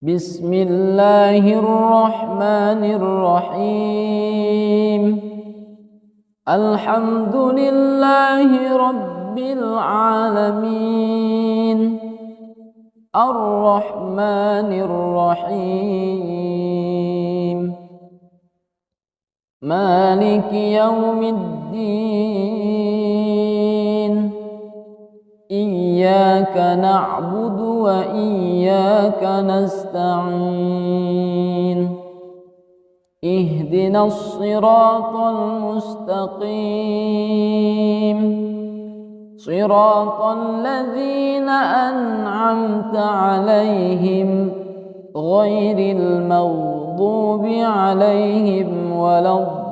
بسم الله الرحمن الرحيم. الحمد لله رب العالمين، الرحمن الرحيم، مالك يوم الدين. إياك نعبد وإياك نستعين. اهدنا الصراط المستقيم، صراط الذين أنعمت عليهم غير المغضوب عليهم ولا الضالين.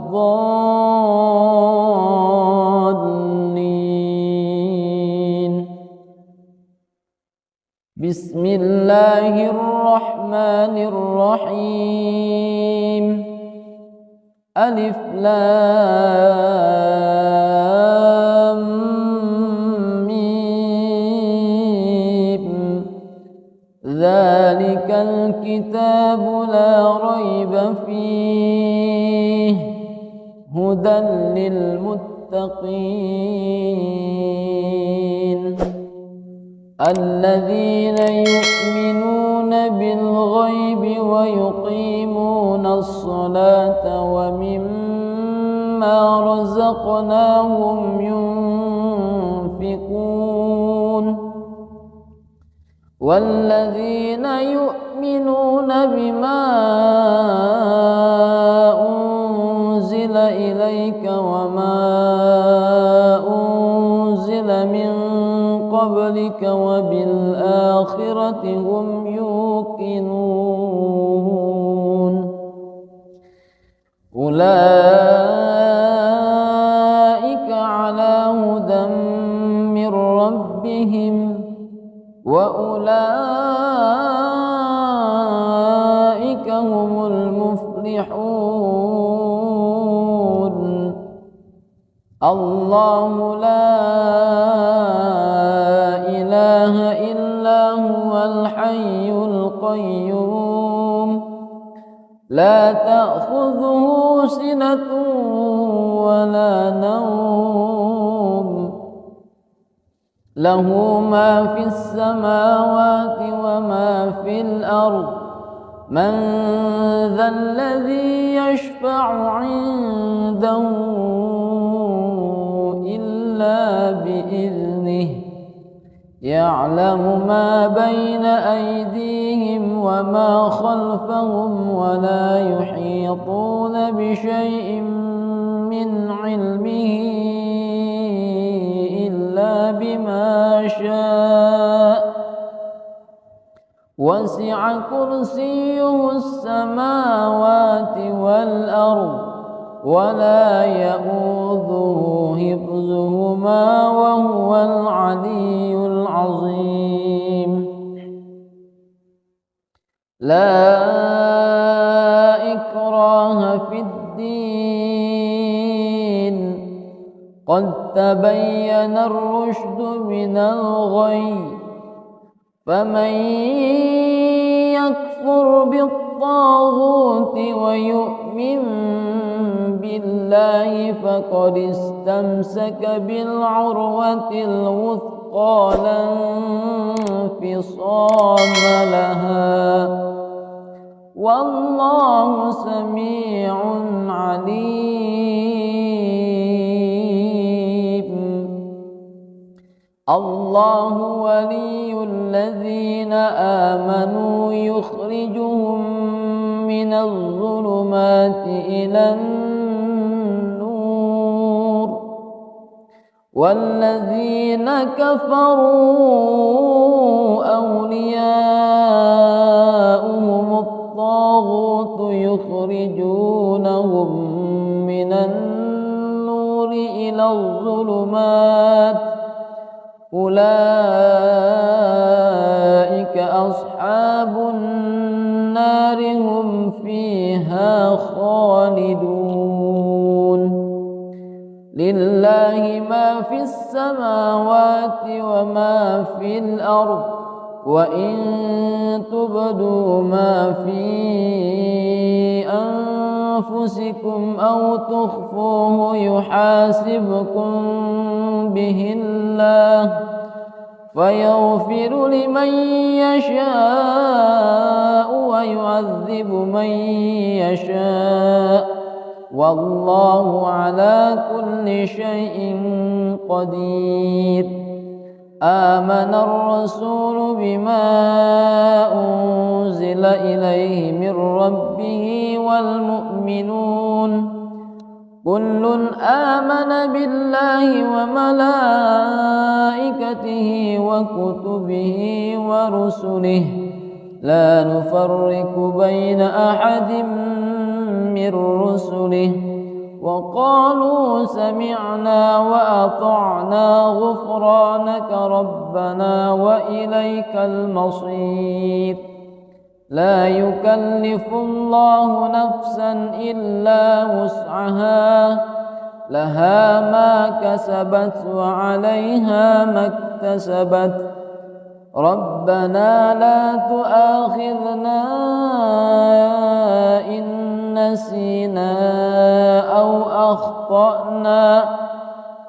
بسم الله الرحمن الرحيم. ألف لام ميم. ذلك الكتاب لا ريب فيه هدى للمتقين الذين يؤمنون بالغيب ويقيمون الصلاة ومما رزقناهم ينفقون والذين يؤمنون بما أنزل إليك وما أنزل من قبلك وبالآخرة هم يوقنون أولئك على هدى من ربهم وأولئك هم المفلحون. الله لا إله إلا هو الحي القيوم لا تأخذه سنة ولا نوم له ما في السماوات وما في الأرض من ذا الذي يشفع عنده إلا بإذنه يعلم ما بين أيديهم وما خلفهم ولا يحيطون بشيء من علمه إلا بما شاء وسع كرسيه السماوات والأرض ولا يؤوده حفظهما وهو العلي العظيم. لا إكراه في الدين قد تبين الرشد من الغي فمن يكفر بالطاغوت ويؤمن بالله فقد استمسك بالعروة الوثقى لا انفصام لها والله سميع عليم. الله ولي الذين آمنوا يخرجهم من الظلمات إلى النور والذين كفروا أولياؤهم الطاغوت يخرجونهم من النور إلى الظلمات أولئك أصحاب النار هم فيها خالدون. لله ما في السماوات وما في الأرض وإن تبدوا ما في أنفسكم أو تخفوه يحاسبكم به الله فيغفر لمن يشاء ويعذب من يشاء والله على كل شيء قدير. آمن الرسول بما أنزل إليه من ربه والمؤمنون كل آمن بالله وملائكته وكتبه ورسله لا نفرق بين أحد من رسله وقالوا سمعنا وأطعنا غفرانك ربنا وإليك المصير. لا يكلف الله نفسا إلا وسعها لها ما كسبت وعليها ما اكتسبت ربنا لا تؤاخذنا إن نسينا أو أخطأنا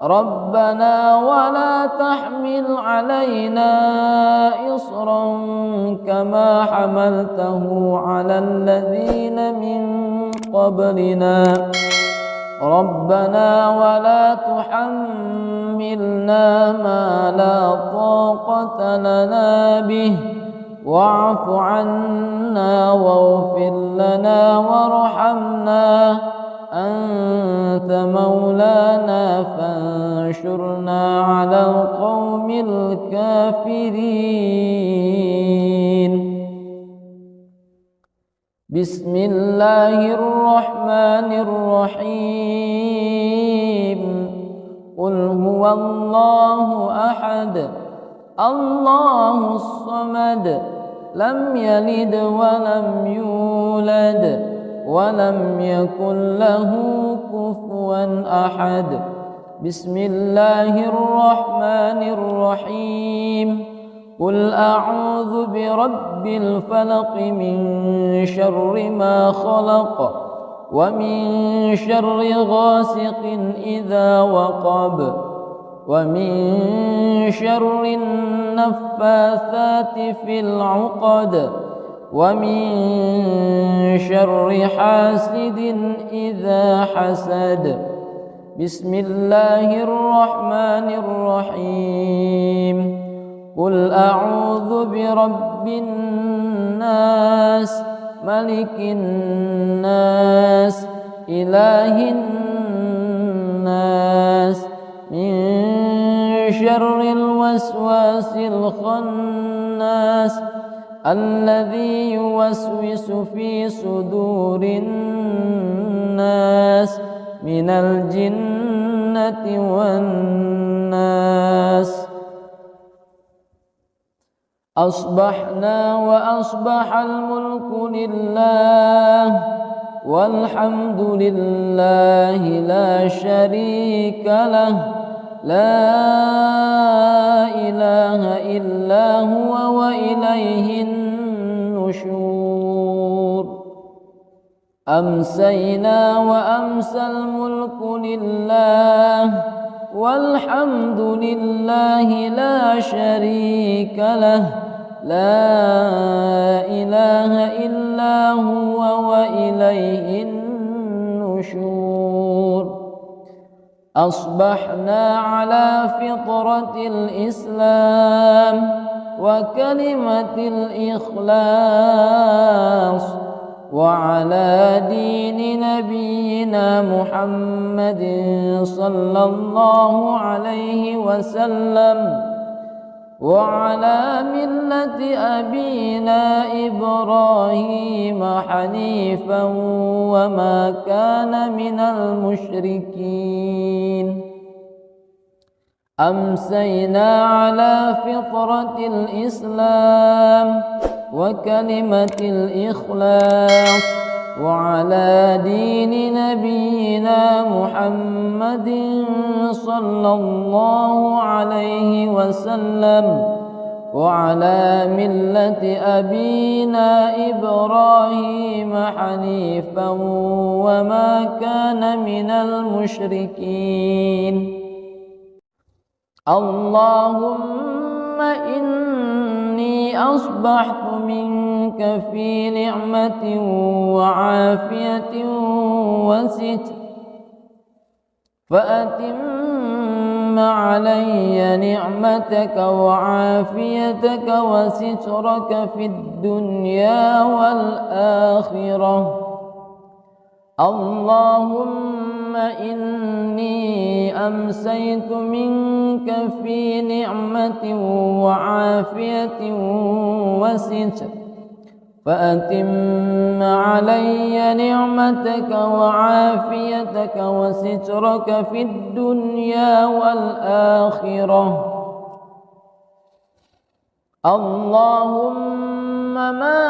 ربنا ولا تحمل علينا إصرا كما حملته على الذين من قبلنا ربنا ولا تحملنا ما لا طاقة لنا به واعف عنا واغفر لنا وارحمنا أنت مولانا فانشرنا على القوم الكافرين. بسم الله الرحمن الرحيم قل هو الله أحد الله الصمد لم يلد ولم يولد ولم يكن له كفوا أحد. بسم الله الرحمن الرحيم قل أعوذ برب الفلق من شر ما خلق ومن شر غاسق إذا وقب ومن شر النفاثات في العقد ومن شر حاسد إذا حسد. بسم الله الرحمن الرحيم قل أعوذ برب الناس ملك الناس إله الناس من شر الوسواس الخناس الذي يوسوس في صدور الناس من الجنة والناس. أصبحنا وأصبح الملك لله والحمد لله لا شريك له لا إله إلا هو وإليه النشور. أمسينا وأمسى الملك لله والحمد لله لا شريك له لا إله إلا هو وإليه النشور. أصبحنا على فطرة الإسلام وكلمة الإخلاص وعلى دين نبينا محمد صلى الله عليه وسلم وعلى ملة أبينا إبراهيم حنيفا وما كان من المشركين. أمسينا على فطرة الإسلام وكلمة الإخلاص وعلى دين نبينا محمد صلى الله عليه وسلم وعلى ملة أبينا إبراهيم حنيفا وما كان من المشركين. اللهم إني أصبحت منك في نعمة وعافية وستر، فأتم علي نعمتك وعافيتك وسترك في الدنيا والآخرة. اللهم إني أمسيت منك في نعمة وعافية وستر، فأتم علي نعمتك وعافيتك وسترك في الدنيا والآخرة. اللهم ما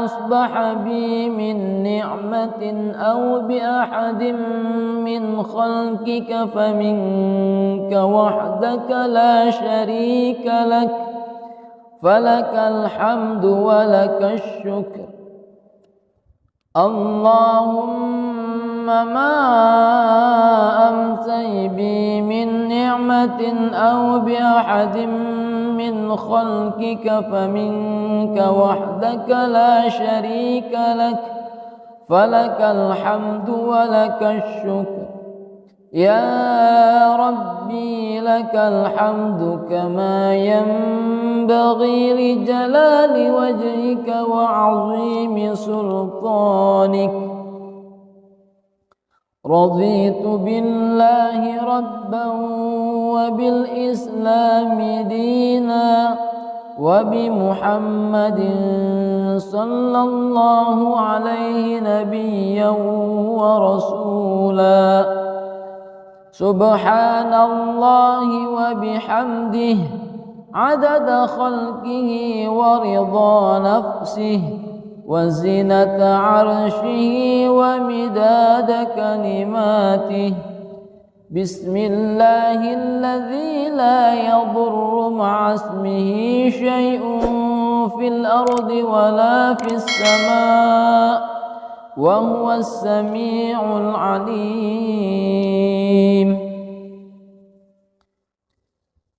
أصبح بي من نعمة أو بأحد من خلقك فمنك وحدك لا شريك لك، فلك الحمد ولك الشكر. اللهم ما أمسي بي من نعمة أو بأحد من خلقك فمنك وحدك لا شريك لك، فلك الحمد ولك الشكر. يا ربي لك الحمد كما ينبغي لجلال وجهك وعظيم سلطانك. رضيت بالله ربا وبالإسلام دينا وبمحمد صلى الله عليه نبيا ورسولا. سبحان الله وبحمده عدد خلقه ورضا نفسه وزنة عرشه ومداد كلماته. بسم الله الذي لا يضر مع اسمه شيء في الأرض ولا في السماء وهو السميع العليم.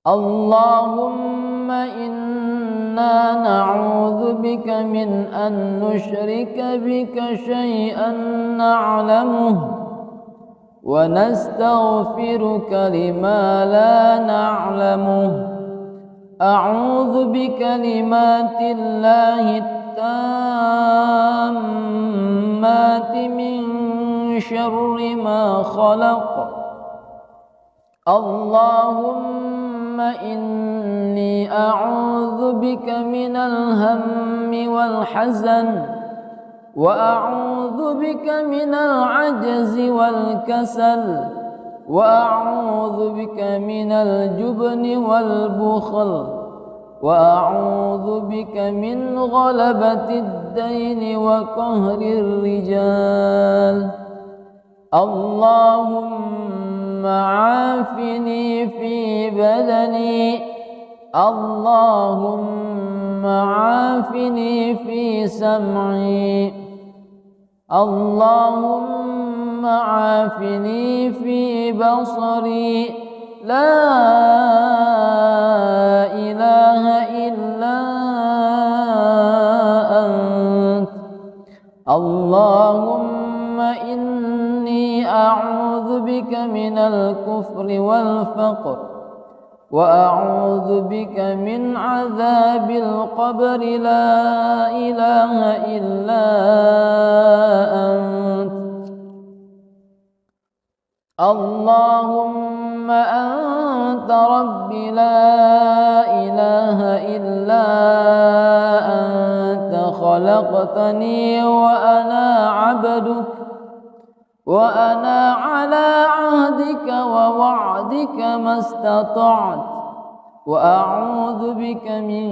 اللهم إنا نعوذ بك من أن نشرك بك شيئا نعلمه ونستغفرك لما لا نعلمه. أعوذ بكلمات الله التامات من شر ما خلق. اللهم إني أعوذ بك من الهم والحزن، وأعوذ بك من العجز والكسل، وأعوذ بك من الجبن والبخل، وأعوذ بك من غلبة الدين وقهر الرجال. اللهم عافني في بدني، اللهم عافني في سمعي، اللهم عافني في بصري. لا إله إلا أنت. اللهم إني أعوذ بك من الكفر والفقر، وأعوذ بك من عذاب القبر. لا إله إلا أنت. اللهم أنت ربي لا إله إلا أنت. خلقتني وأنا عبدك، وأنا على عهدك ووعدك ما استطعت، وأعوذ بك من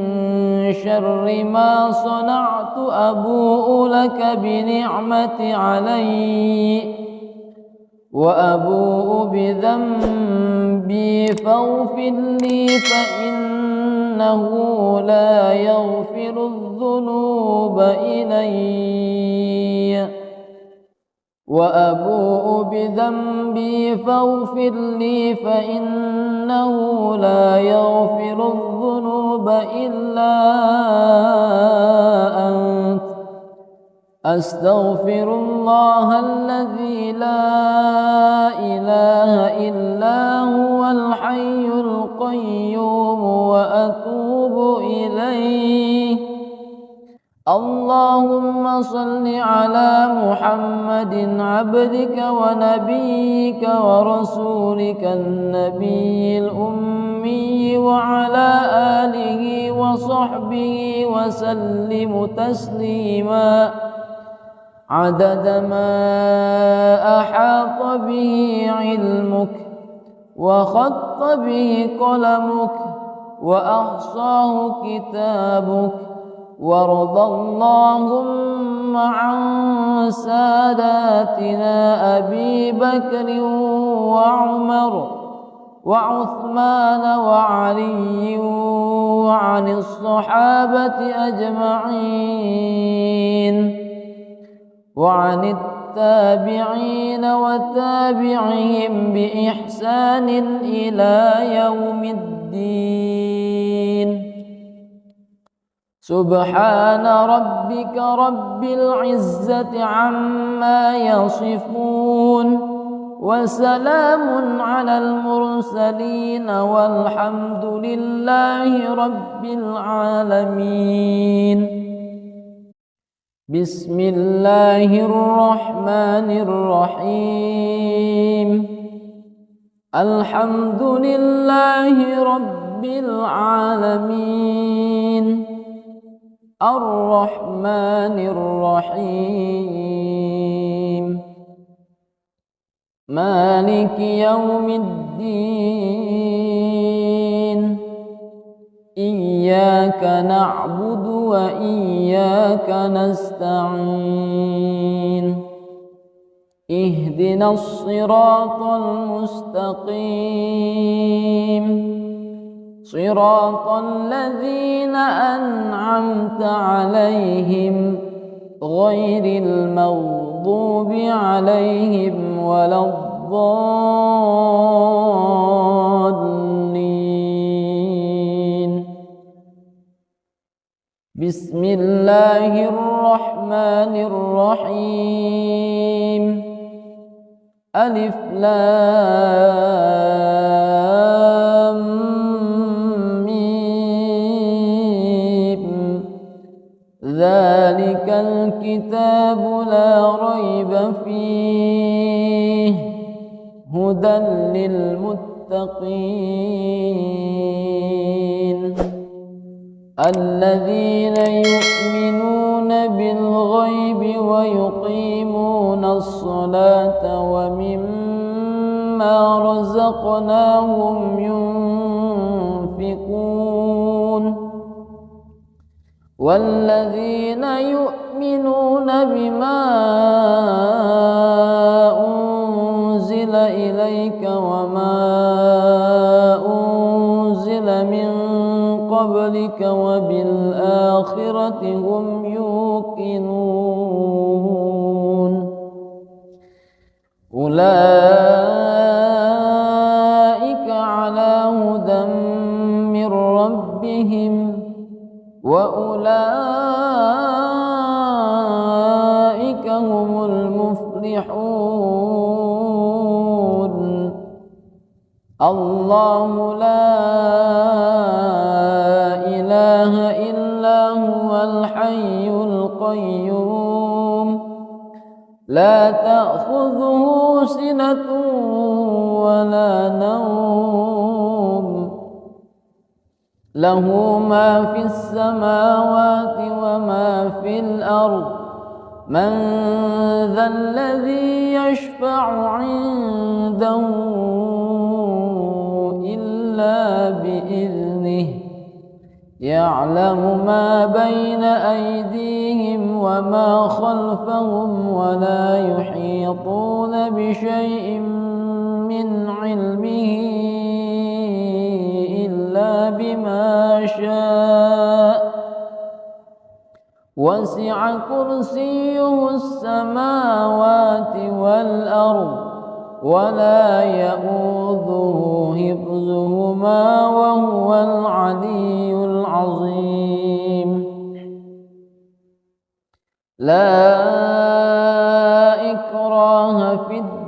شر ما صنعت. أبوء لك بنعمتي علي وأبوء بذنبي فاغفر لي فإن إنه لا يغفر الذنوب إلي وأبوء بذنبي فاغفر لي فإنه لا يغفر الذنوب إلا أنت أستغفر الله الذي لا إله إلا هو الحي القيوم وأتوب إليه. اللهم صل على محمد عبدك ونبيك ورسولك النبي الأمي وعلى آله وصحبه وسلم تسليما عدد ما أحاط به علمك وخط به قلمك وأحصاه كتابك. وارض اللهم عن ساداتنا أبي بكر وعمر وعثمان وعلي وعن الصحابة أجمعين وعن التابعين وتابعهم بإحسان إلى يوم الدين. سبحان ربك رب العزة عما يصفون وسلام على المرسلين والحمد لله رب العالمين. بسم الله الرحمن الرحيم. الحمد لله رب العالمين الرحمن الرحيم مالك يوم الدين. إياك نعبد وإياك نستعين. اهدنا الصراط المستقيم صراط الذين أنعمت عليهم غير المغضوب عليهم ولا الضالين. بسم الله الرحمن الرحيم. ألف لام ذلك الكتاب لا ريب فيه هدى للمتقين الذين يؤمنون بالغيب ويقيمون الصلاة ومما رزقناهم ينفقون والذين يؤمنون بما أنزل إليك وما أنزل من قبلك وبالآخرة هم يوقنون أولئك على هدى من ربهم وأولئك هم المفلحون. الله لا إله إلا هو الحي القيوم لا تأخذه سنة ولا نوم له ما في السماوات وما في الأرض من ذا الذي يشفع عنده إلا بإذنه يعلم ما بين أيديهم وما خلفهم ولا يحيطون بشيء من علمه إلا إلا بما شاء وسع كرسيه السماوات والأرض ولا يئوده حفظهما وهو العلي العظيم. لا إكراه في الدين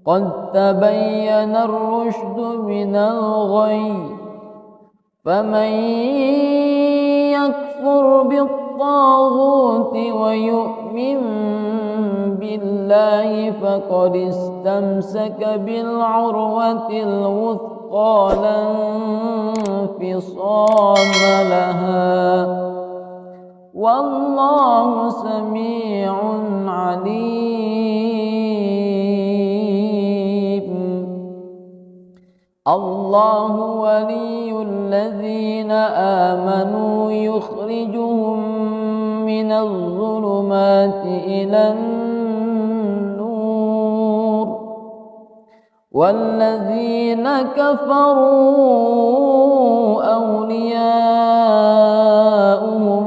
قد تبين الرشد من الغي فمن يكفر بالطاغوت ويؤمن بالله فقد استمسك بالعروة الوثقى لا انفصام لها والله سميع عليم. الله ولي الذين آمنوا يخرجهم من الظلمات إلى النور والذين كفروا أولياؤهم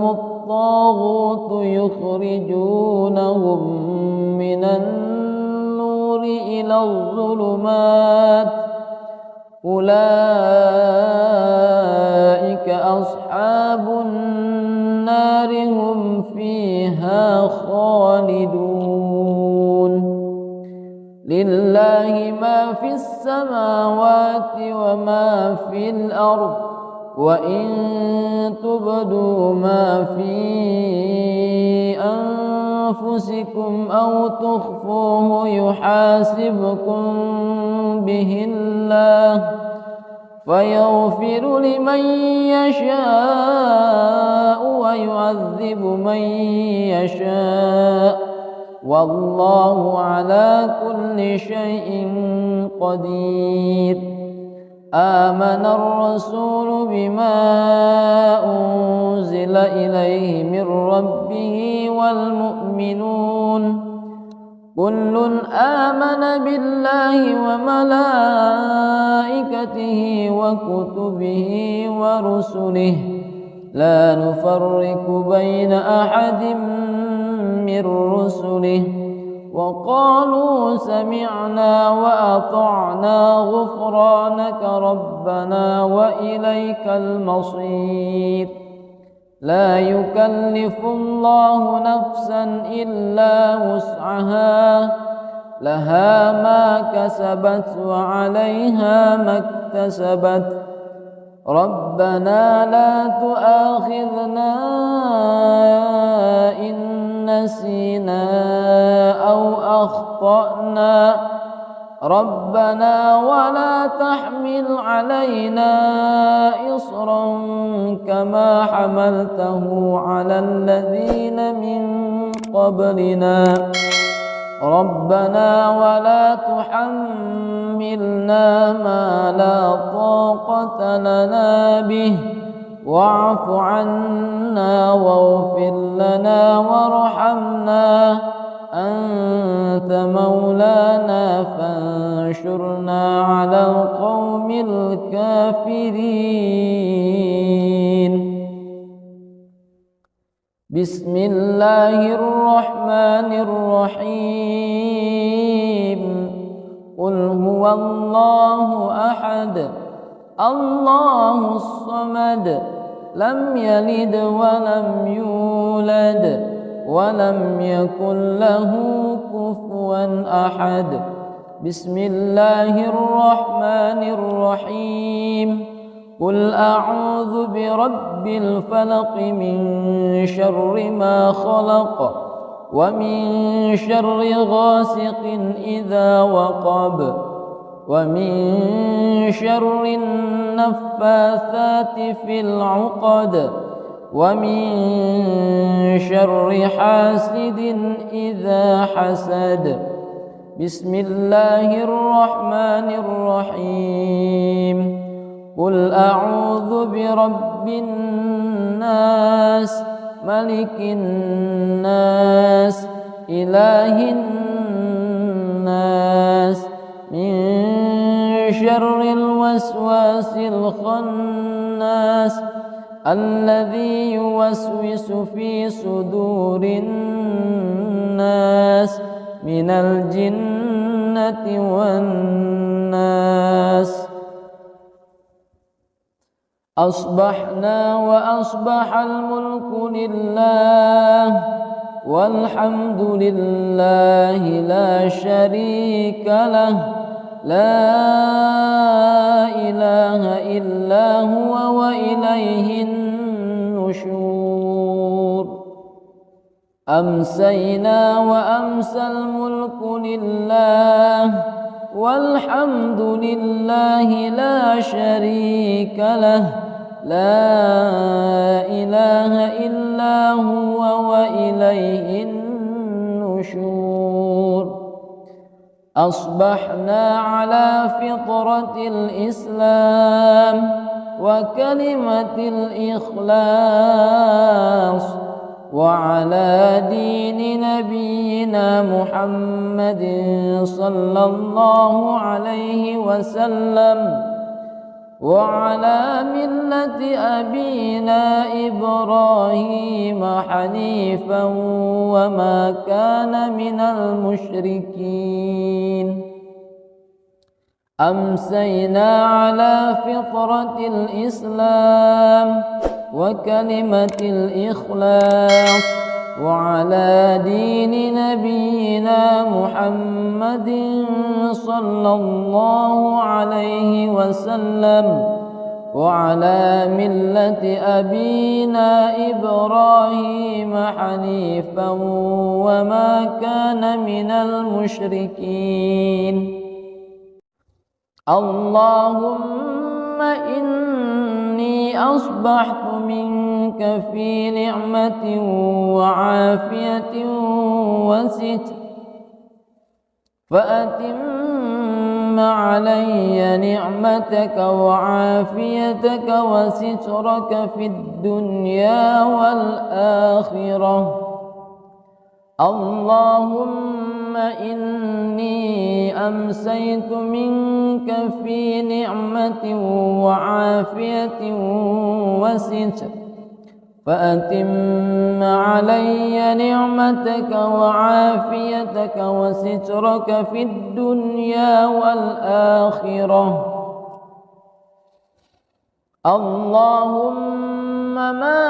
الطاغوت يخرجونهم من النور إلى الظلمات أولئك أصحاب النار هم فيها خالدون. لله ما في السماوات وما في الأرض وإن تبدوا ما في أنفسكم أو تخفوه يحاسبكم به الله فيغفر لمن يشاء ويعذب من يشاء والله على كل شيء قدير. آمن الرسول بما أنزل إليه من ربه والمؤمنون كل آمن بالله وملائكته وكتبه ورسله لا نفرق بين أحد من رسله وقالوا سمعنا وأطعنا غفرانك ربنا وإليك المصير. لا يكلف الله نفسا إلا وسعها لها ما كسبت وعليها ما اكتسبت ربنا لا تؤاخذنا إن نسينا أو أخطأنا ربنا ولا تحمل علينا إصرا كما حملته على الذين من قبلنا ربنا ولا تحملنا ما لا طاقة لنا به واعف عنا واغفر لنا وارحمنا أنت مولانا فانشرنا على القوم الكافرين. بسم الله الرحمن الرحيم قل هو الله أحد الله الصمد لم يلد ولم يولد ولم يكن له كفوا أحد. بسم الله الرحمن الرحيم قل أعوذ برب الفلق من شر ما خلق ومن شر غاسق إذا وقب ومن شر النفاثات في العقد ومن شر حاسد إذا حسد. بسم الله الرحمن الرحيم قل أعوذ برب الناس ملك الناس إله الناس من شر شر الوسواس الخناس الذي يوسوس في صدور الناس من الجنة والناس. أصبحنا وأصبح الملك لله والحمد لله لا شريك له، لا إله إلا هو وإليه النشور. أمسينا وأمسى الملك لله والحمد لله لا شريك له، لا إله إلا هو وإليه النشور. أصبحنا على فطرة الإسلام وكلمة الإخلاص وعلى دين نبينا محمد صلى الله عليه وسلم وعلى ملة أبينا إبراهيم حنيفا وما كان من المشركين. أمسينا على فطرة الإسلام وكلمة الإخلاص وعلى دين نبينا محمد صلى الله عليه وسلم وعلى ملة أبينا إبراهيم حنيفا وما كان من المشركين. اللهم إني أصبحت منك في نعمة وعافية وستر، فأتم علي نعمتك وعافيتك وسترك في الدنيا والآخرة. اللهم إني أمسيت منك في نعمة وعافية وستر، فأتم علي نعمتك وعافيتك وسترك في الدنيا والآخرة. اللهم ما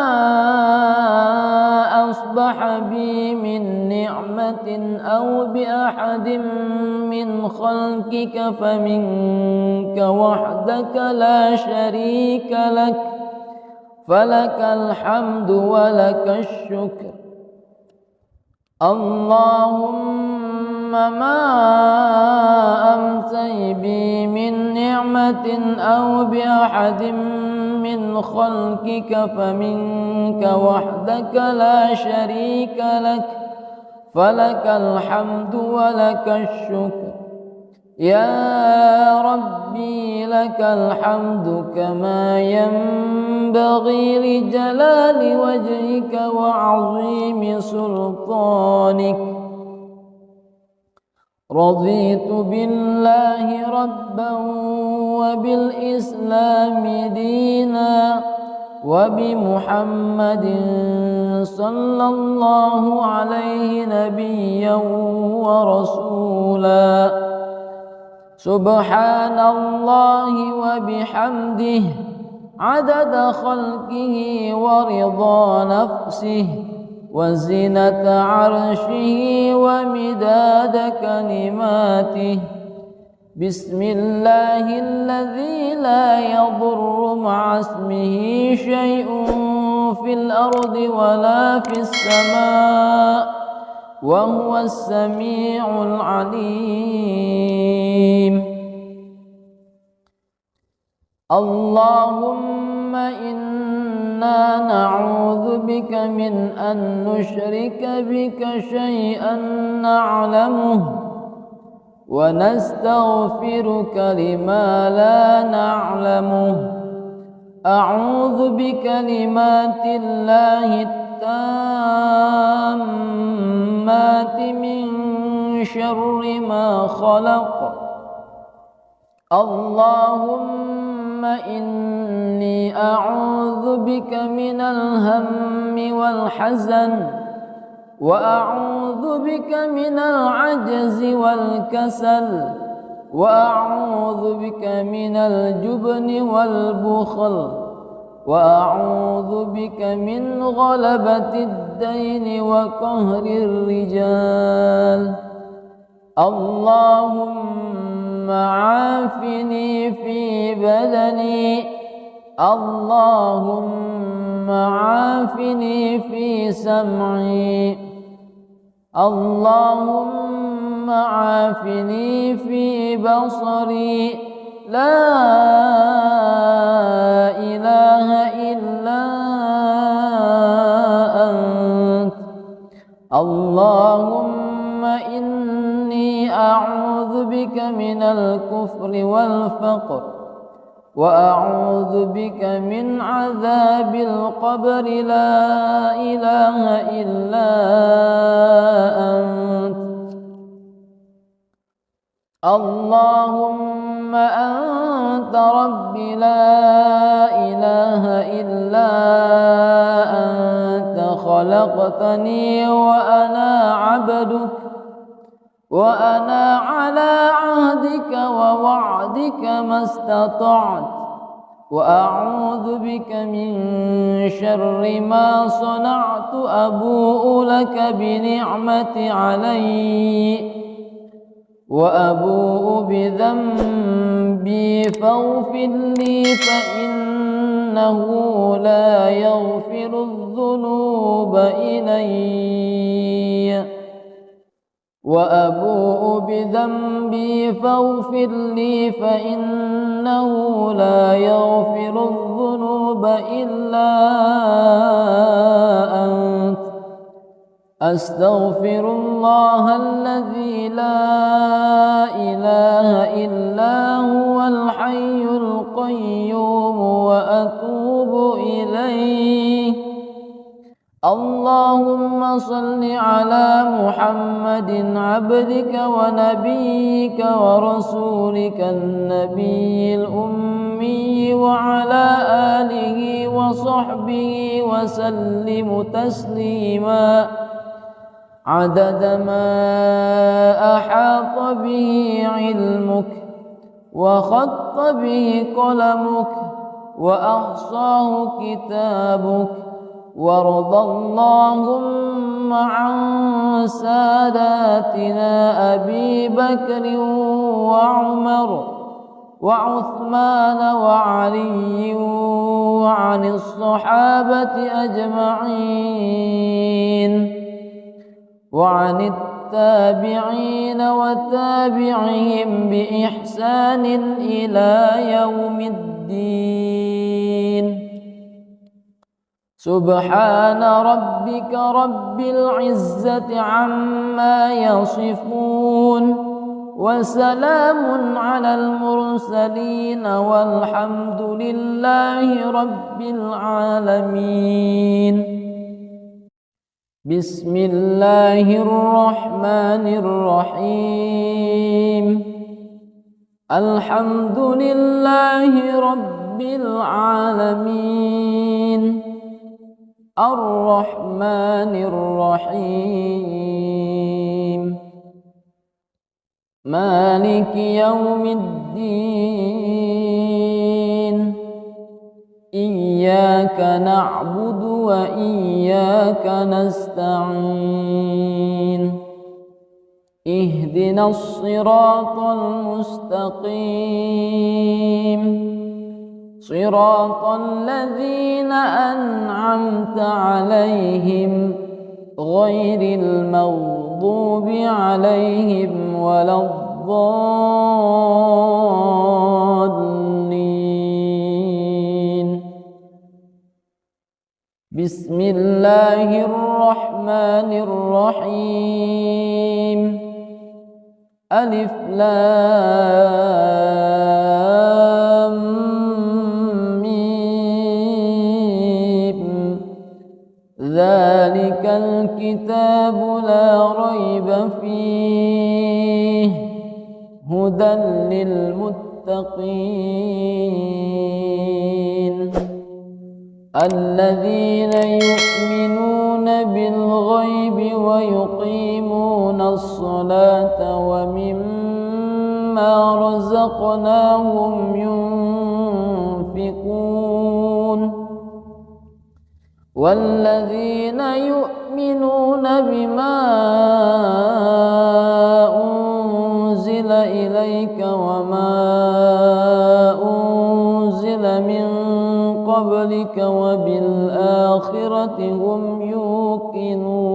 أصبح بي من نعمة أو بأحد من خلقك فمنك وحدك لا شريك لك، فلك الحمد ولك الشكر. اللهم ما أمسي بي من نعمة أو بأحد من خلقك فمنك وحدك لا شريك لك، فلك الحمد ولك الشكر. يا ربي لك الحمد كما ينبغي لجلال وجهك وعظيم سلطانك. رضيت بالله ربا وبالإسلام دينا وبمحمد صلى الله عليه نبيا ورسولا. سبحان الله وبحمده عدد خلقه ورضا نفسه وزنة عرشه ومداد كلماته. بسم الله الذي لا يضر مع اسمه شيء في الأرض ولا في السماء وهو السميع العليم. اللهم إنا نعوذ بك من أن نشرك بك شيئا نعلمه ونستغفرك لما لا نعلمه. أعوذ بكلمات الله التامات من شر ما خلق. اللهم إني أعوذ بك من الهم والحزن، وأعوذ بك من العجز والكسل، وأعوذ بك من الجبن والبخل، وأعوذ بك من غلبة الدين وقهر الرجال. اللهم عافني في بدني، اللهم عافني في سمعي، اللهم عافني في بصري. لا إله إلا أنت. اللهم إني أعوذ بك من الكفر والفقر، وأعوذ بك من عذاب القبر. لا إله إلا أنت. اللهم أنت ربي، لا إله إلا أنت. خلقتني وأنا عبدك، وأنا على عهدك ووعدك ما استطعت، وأعوذ بك من شر ما صنعت. أبوء لك بنعمتي علي، وأبوء بذنبي فاغفر لي، فإنه لا يغفر الذنوب إلا وأبوء بذنبي فاغفر لي، فإنه لا يغفر الذنوب إلا أنت. أستغفر الله الذي لا إله إلا هو الحي القيوم، وأتوب إليه. اللهم صل على محمد عبدك ونبيك ورسولك النبي الأمي، وعلى آله وصحبه وسلم تسليما عدد ما أحاط به علمك، وخط به قلمك، وأحصاه كتابك. وارض اللهم عن ساداتنا أبي بكر وعمر وعثمان وعلي، وعن الصحابة أجمعين، وعن التابعين وتابعهم بإحسان إلى يوم الدين. سبحان ربك رب العزة عما يصفون، وسلام على المرسلين، والحمد لله رب العالمين. بسم الله الرحمن الرحيم. الحمد لله رب العالمين، الرحمن الرحيم، مالك يوم الدين. إياك نعبد وإياك نستعين. اهدنا الصراط المستقيم، صراط الذين أنعمت عليهم غير المغضوب عليهم ولا الضالين. بسم الله الرحمن الرحيم. ألف لام ميم. ذلك الكتاب لا ريب فيه، هدى للمتقين. المتقين الذين يؤمنون بالغيب ويقيمون الصلاة ومما رزقناهم ينفقون والذين يؤمنون بما أنزل إليك وما أنزل من قبلك وبالآخرة هم يوقنون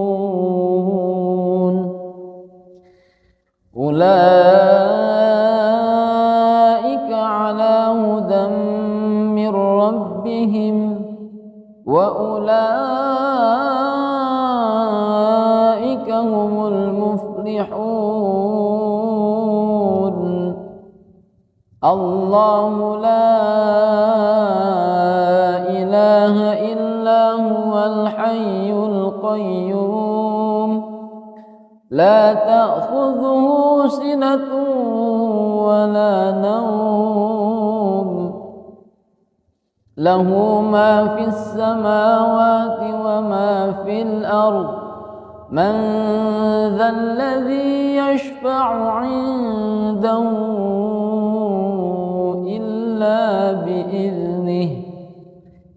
أولئك على هدى من ربهم وأولئك هم المفلحون الله لا إله إلا هو الحي القيوم لا تأخذه سنة ولا نوم له ما في السماوات وما في الأرض من ذا الذي يشفع عنده إلا بإذنه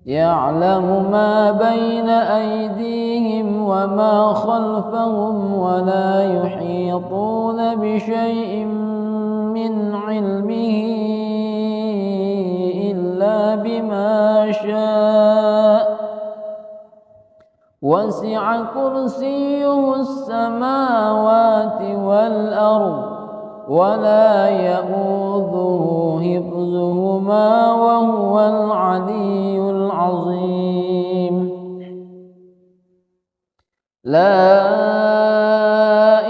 يعلم ما بين أيديهم وما خلفهم ولا يحيطون بشيء من علمه إلا بما شاء وسع كرسيه السماوات والأرض ولا يئوده حفظهما وهو العلي العظيم لا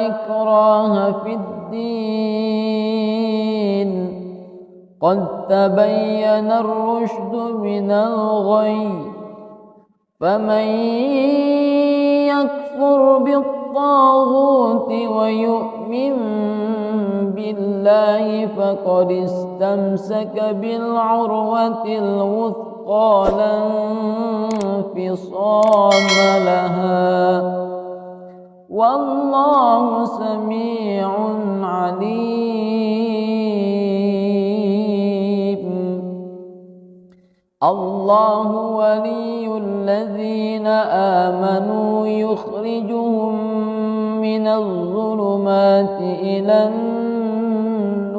إكراه في الدين قد تبين الرشد من الغي فمن يكفر بالطاغوت ويؤمن بالله فقد استمسك بالعروة الوثقى لا انفصام لها والله سميع عليم الله ولي الذين آمنوا يخرجهم من الظلمات إلى النور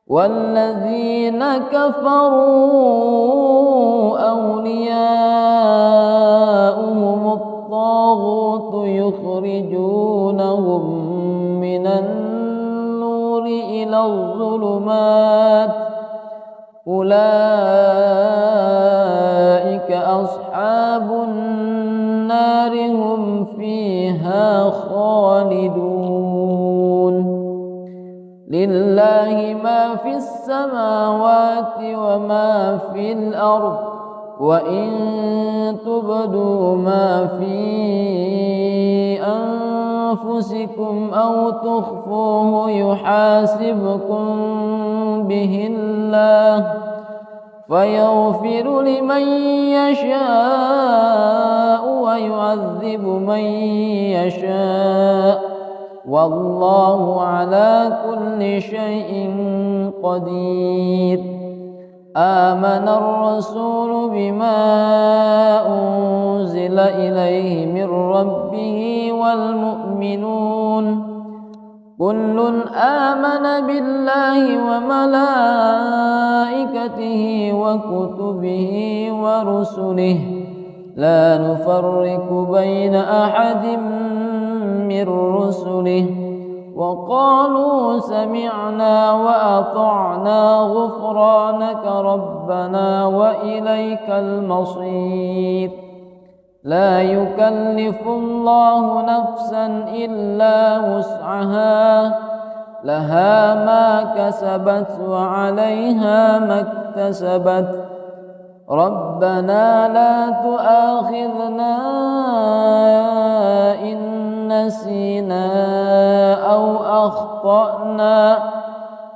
والذين كفروا أولياؤهم الطاغوت يخرجونهم من النور إلى الظلمات أولئك أصحاب النار هم فيها خالدون لله ما في السماوات وما في الأرض وإن تبدوا ما في أنفسكم أو تخفوه يحاسبكم به الله فيغفر لمن يشاء ويعذب من يشاء والله على كل شيء قدير آمن الرسول بما أنزل إليه من ربه والمؤمنون كل آمن بالله وملائكته وكتبه ورسله لا نفرق بين أحد من رسله وقالوا سمعنا وأطعنا غفرانك ربنا وإليك المصير لا يكلف الله نفسا إلا وسعها لها ما كسبت وعليها ما اكتسبت ربنا لا تؤاخذنا إن نسينا أو أخطأنا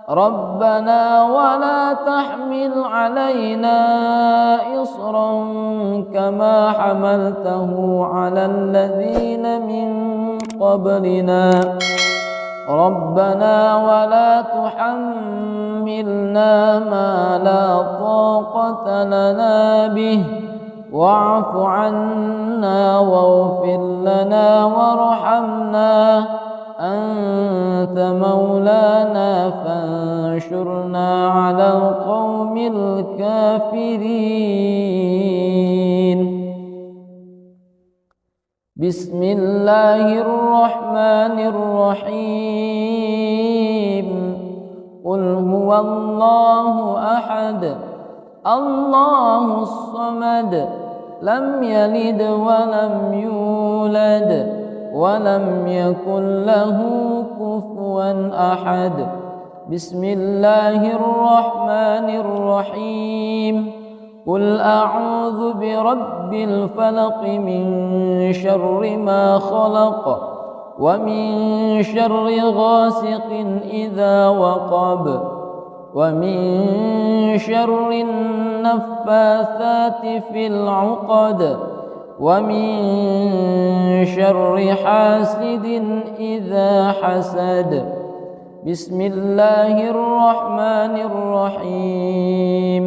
ربنا ولا تحمل علينا إصرا كما حملته على الذين من قبلنا ربنا ولا تحملنا ما لا طاقة لنا به واعف عنا واغفر لنا وارحمنا أنت مولانا فانشرنا على القوم الكافرين. بسم الله الرحمن الرحيم. قل هو الله أحد الله الصمد لم يلد ولم يولد ولم يكن له كفوا أحد. بسم الله الرحمن الرحيم. قل أعوذ برب الفلق من شر ما خلق ومن شر غاسق إذا وقب ومن شر النفاثات في العقد ومن شر حاسد إذا حسد. بسم الله الرحمن الرحيم.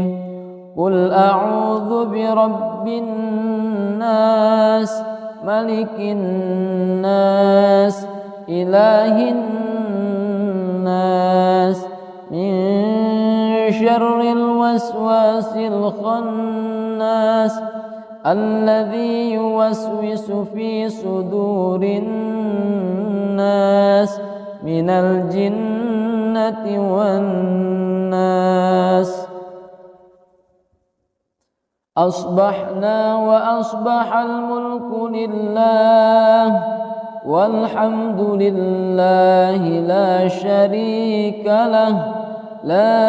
قل أعوذ برب الناس ملك الناس إله الناس من شر الوسواس الخناس الذي يوسوس في صدور الناس من الجنة والناس. أصبحنا وأصبح الملك لله والحمد لله لا شريك له لا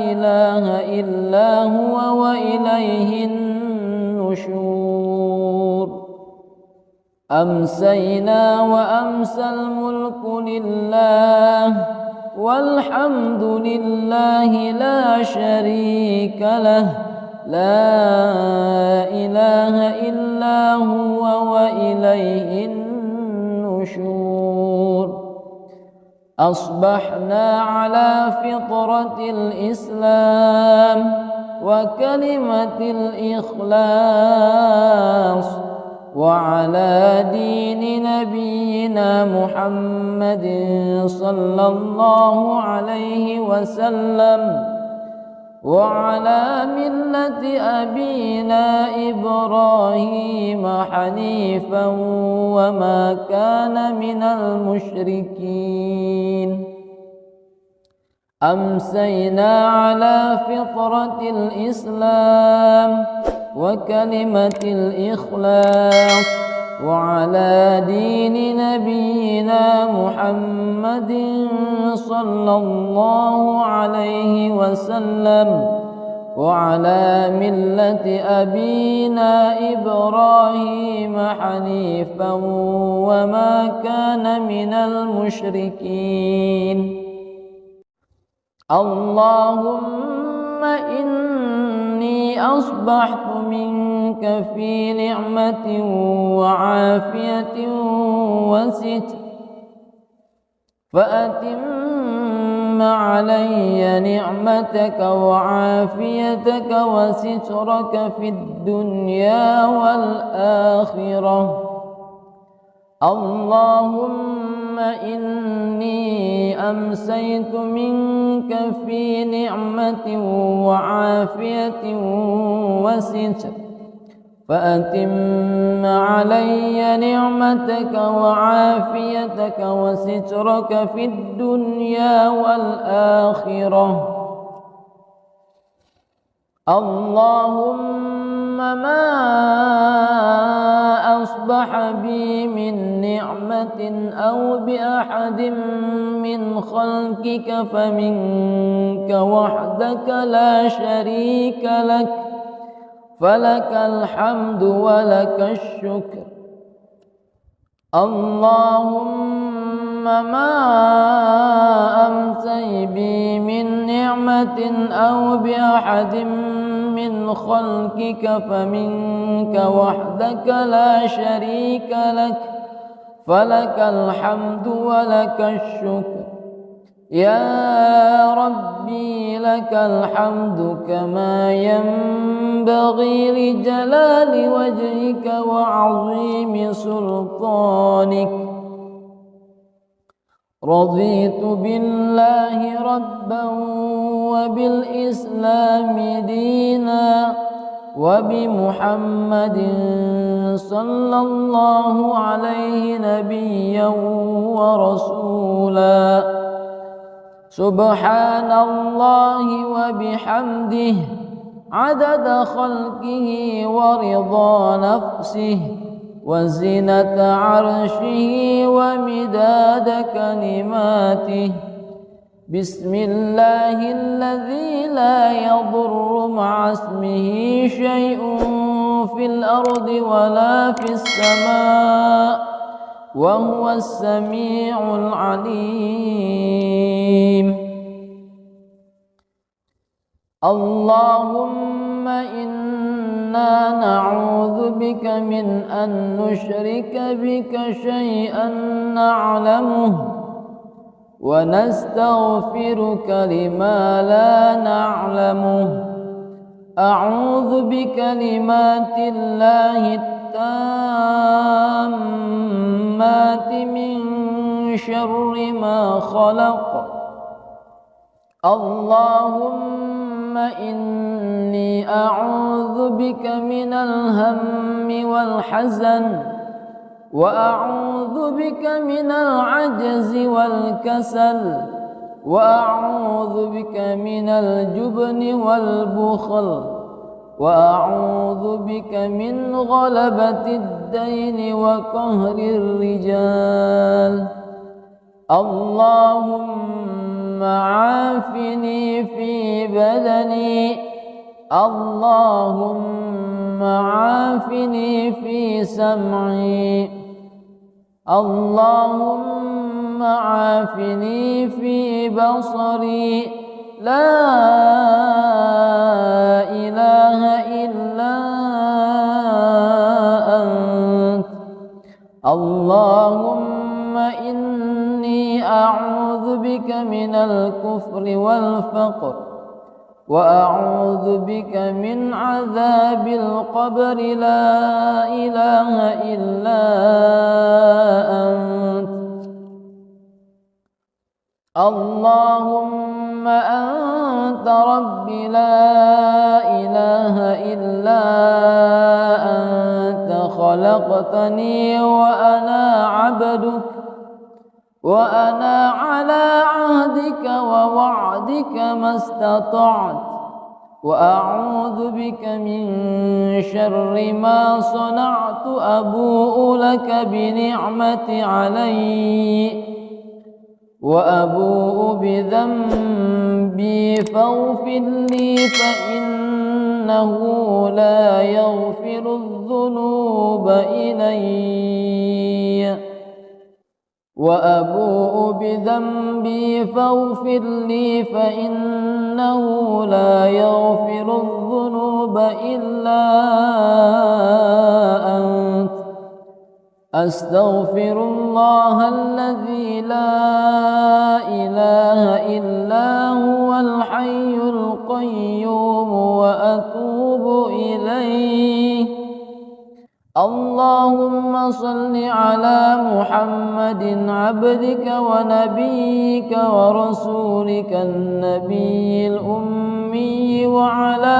إله إلا هو وإليه النشور. أمسينا وأمسى الملك لله والحمد لله لا شريك له لا إله إلا هو وإليه النشور. أصبحنا على فطرة الإسلام وكلمة الإخلاص وعلى دين نبينا محمد صلى الله عليه وسلم وعلى ملة أبينا إبراهيم حنيفا وما كان من المشركين. أمسينا على فطرة الإسلام وكلمة الإخلاص وعلى دين نبينا محمد صلى الله عليه وسلم وعلى ملة أبينا إبراهيم حنيفا وما كان من المشركين. اللهم إني أصبحت منك في نعمة وعافية وستر فأتم علي نعمتك وعافيتك وسترك في الدنيا والآخرة. اللهم إني أمسيت منك في نعمة وعافية وستر فأتم علي نعمتك وعافيتك وسترك في الدنيا والآخرة. اللهم ما أصبح بي من نعمة أو بأحد من خلقك فمنك وحدك لا شريك لك فلك الحمد ولك الشكر. اللهم ما أمسي بي من نعمة أو بأحد من خلقك فمنك وحدك لا شريك لك، فلك الحمد ولك الشكر. يا ربي لك الحمد كما ينبغي لجلال وجهك وعظيم سلطانك. رضيت بالله ربا وبالإسلام دينا وبمحمد صلى الله عليه نبيا ورسولا. سبحان الله وبحمده عدد خلقه ورضا نفسه وزنة عرشه ومداد كلماته. بسم الله الذي لا يضر مع اسمه شيء في الأرض ولا في السماء وهو السميع العليم. اللهم إنا نعوذ بك من أن نشرك بك شيئا نعلمه ونستغفرك لما لا نعلمه. أعوذ بكلمات الله التامات من شر ما خلق. اللهم إني أعوذ بك من الهم والحزن، وأعوذ بك من العجز والكسل، وأعوذ بك من الجبن والبخل، وأعوذ بك من غلبة الدين وقهر الرجال. اللهم عافني في بدني، اللهم عافني في سمعي، اللهم عافني في بصري. لا إله إلا أنت. اللهم إني أعوذ بك من الكفر والفقر، وأعوذ بك من عذاب القبر. لا إله إلا أنت. اللهم أنت ربي لا إله إلا أنت. خلقتني وأنا عبدك، وأنا على عهدك ووعدك ما استطعت، وأعوذ بك من شر ما صنعت. أبوء لك بنعمتي علي وأبوء بذنبي فاغفر لي، فإنه لا يغفر الذنوب إلي. وأبوء بذنبي فاغفر لي، فإنه لا يغفر الذنوب إلا أنت. أستغفر الله الذي لا إله إلا هو الحي القيوم وأتوب إليه. اللهم صل على محمد عبدك ونبيك ورسولك النبي الأمي وعلى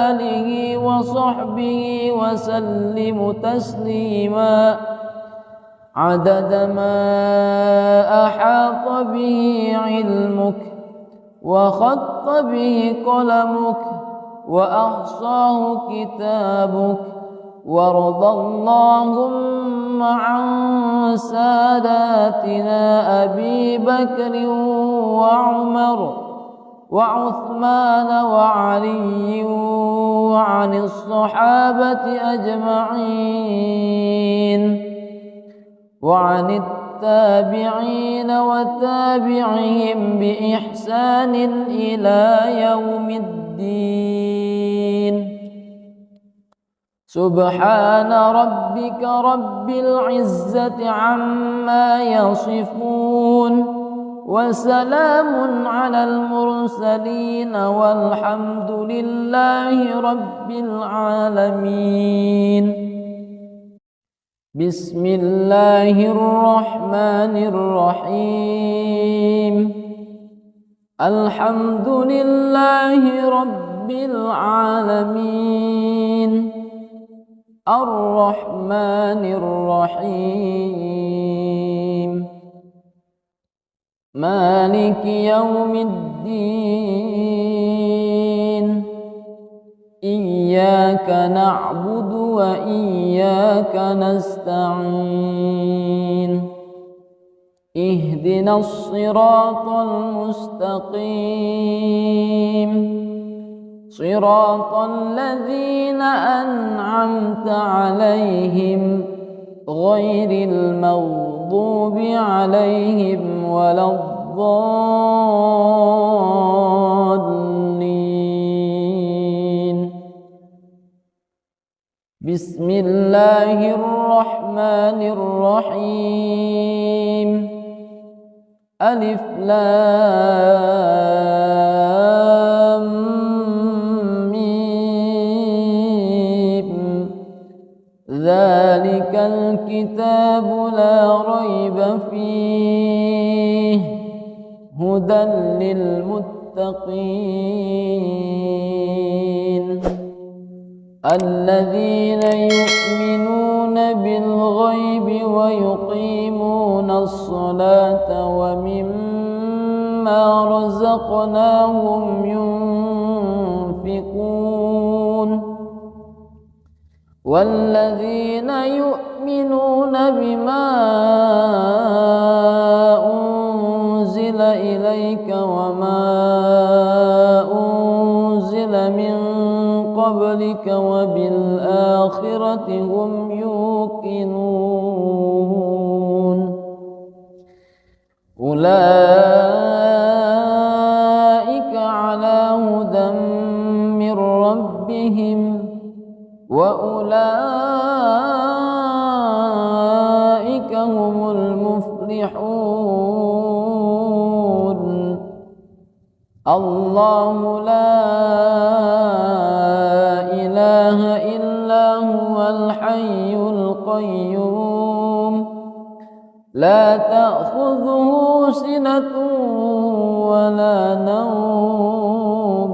آله وصحبه وسلم تسليما عدد ما أحاط به علمك وخط به قلمك وأحصاه كتابك. وارض اللهم عن ساداتنا أبي بكر وعمر وعثمان وعلي وعن الصحابة أجمعين وعن والتابعين وتابعهم بإحسان إلى يوم الدين. سبحان ربك رب العزة عما يصفون وسلام على المرسلين والحمد لله رب العالمين. بسم الله الرحمن الرحيم. الحمد لله رب العالمين الرحمن الرحيم مالك يوم الدين. إياك نعبد وإياك نستعين. اهدنا الصراط المستقيم صراط الذين أنعمت عليهم غير المغضوب عليهم ولا الضالين. بسم الله الرحمن الرحيم. ألف لام ميم. ذلك الكتاب لا ريب فيه هدى للمتقين الذين يؤمنون بالغيب ويقيمون الصلاة ومما رزقناهم ينفقون والذين يؤمنون بما أنزل إليك وما أنزل من قبلك وبالآخرة هم يوقنون أولئك على هدى من ربهم وأولئك هم المفلحون. الله لا إله إلا هو الحي القيوم لا تأخذه سنة ولا نوم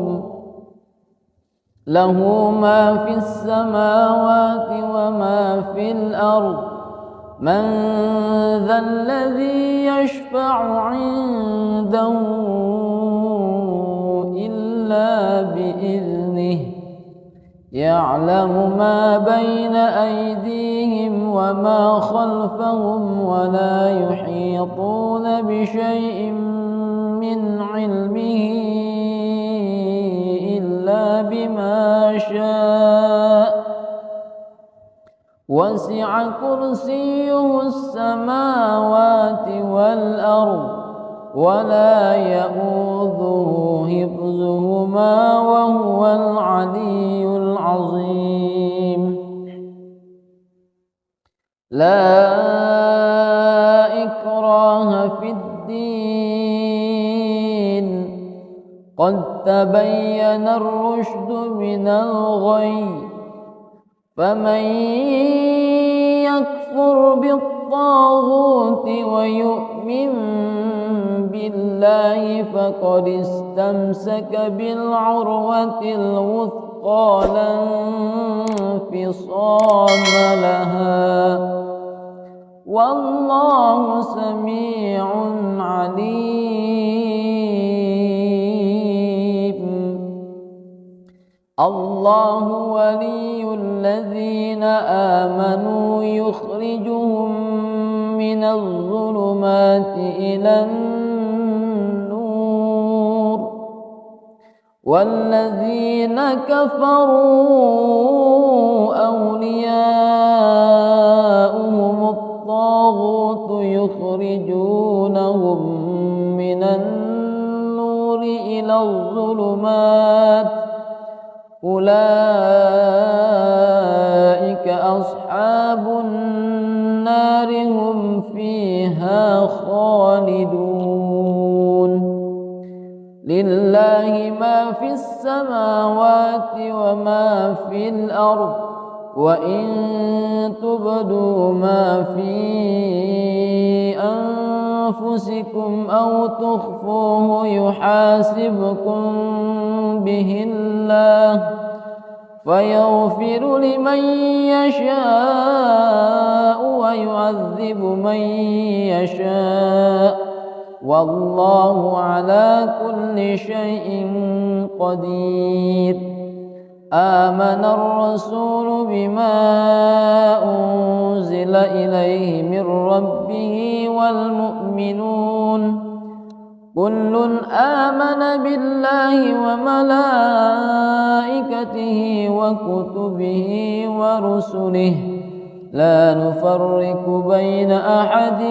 له ما في السماوات وما في الأرض. من ذا الذي يشفع عنده إلا بإذنه يعلم ما بين أيديهم وما خلفهم ولا يحيطون بشيء من علمه إلا بما شاء وسع كرسيه السماوات والأرض ولا يئوده حفظهما وهو العلي العظيم. لا إكراه في الدين قد تبين الرشد من الغي فمن يكفر بالطاغوت ويؤمن بالله فقد استمسك بالعروة الوثقى لا انفصام لها والله سميع عليم. الله ولي الذين آمنوا يخرجهم من الظلمات إلى النور والذين كفروا أولياؤهم الطاغوت يخرجون السماوات وما في الأرض وإن تبدوا ما في أنفسكم أو تخفوه يحاسبكم به الله فيغفر لمن يشاء ويعذب من يشاء والله على كل شيء قدير. آمن الرسول بما أنزل إليه من ربه والمؤمنون كل آمن بالله وملائكته وكتبه ورسله لا نفرق بين أحد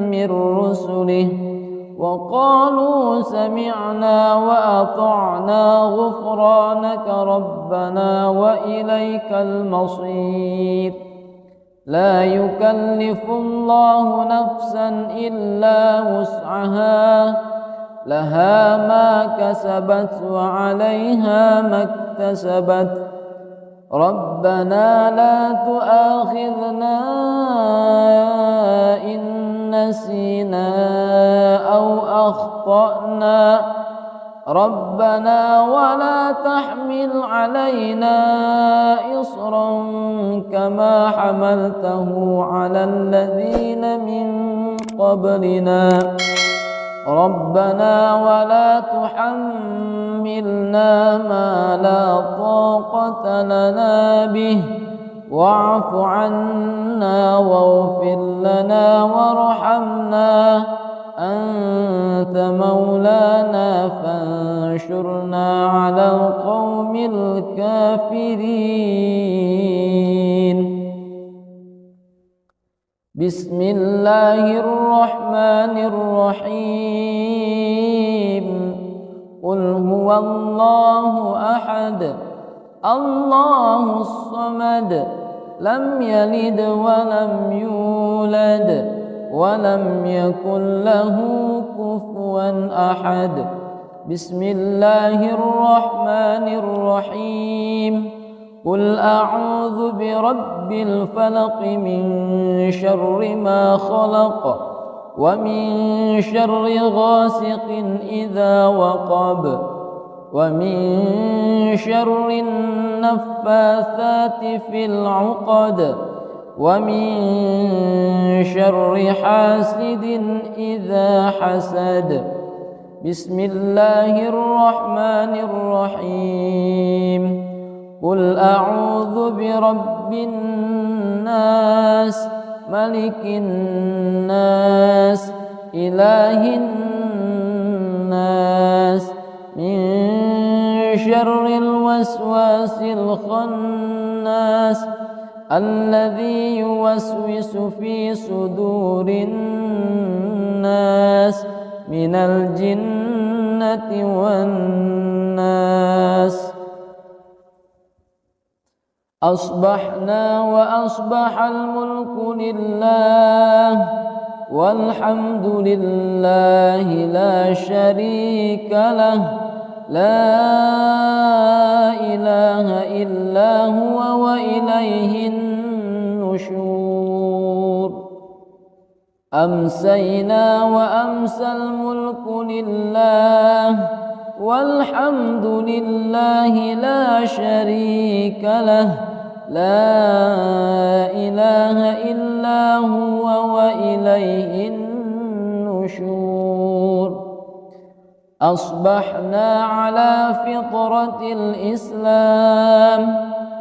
من رسله وقالوا سمعنا وأطعنا غفرانك ربنا وإليك المصير. لا يكلف الله نفسا إلا وسعها لها ما كسبت وعليها ما اكتسبت ربنا لا تؤاخذنا إن نسينا أو أخطأنا ربنا ولا تحمل علينا إصرا كما حملته على الذين من قبلنا ربنا ولا تحملنا ما لا طاقة لنا به واعف عنا واغفر لنا وارحمنا أنت مولانا فانشرنا على القوم الكافرين. بسم الله الرحمن الرحيم قل هو الله أحد الله الصمد لم يلد ولم يولد ولم يكن له كفوا أحد. بسم الله الرحمن الرحيم قل أعوذ برب الفلق من شر ما خلق ومن شر غاسق إذا وقب ومن شر النفاثات في العقد ومن شر حاسد إذا حسد. بسم الله الرحمن الرحيم قل أعوذ برب الناس ملك الناس إله الناس من شر الوسواس الخناس الذي يوسوس في صدور الناس من الجنة والناس. أصبحنا وأصبح الملك لله والحمد لله لا شريك له لا إله إلا هو وإليه النشور. أمسينا وأمسى الملك لله والحمد لله لا شريك له لا إله إلا هو وإليه النشور. أصبحنا على فطرة الإسلام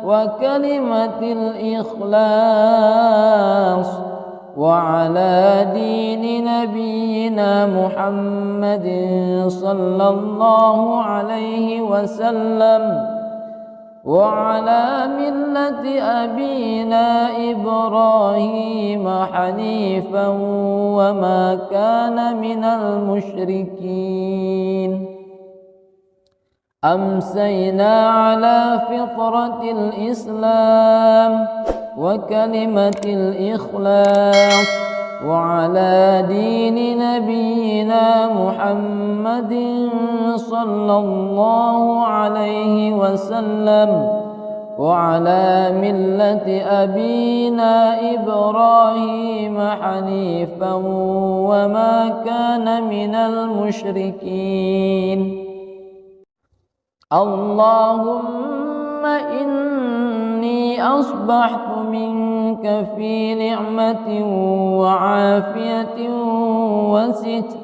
وكلمة الإخلاص وعلى دين نبينا محمد صلى الله عليه وسلم وعلى ملة أبينا إبراهيم حنيفا وما كان من المشركين. أمسينا على فطرة الإسلام وكلمة الإخلاص وعلى دين نبينا محمد صلى الله عليه وسلم وعلى ملة أبينا إبراهيم حنيفا وما كان من المشركين. اللهم إني أصبحت منك في نعمة وعافية وستر،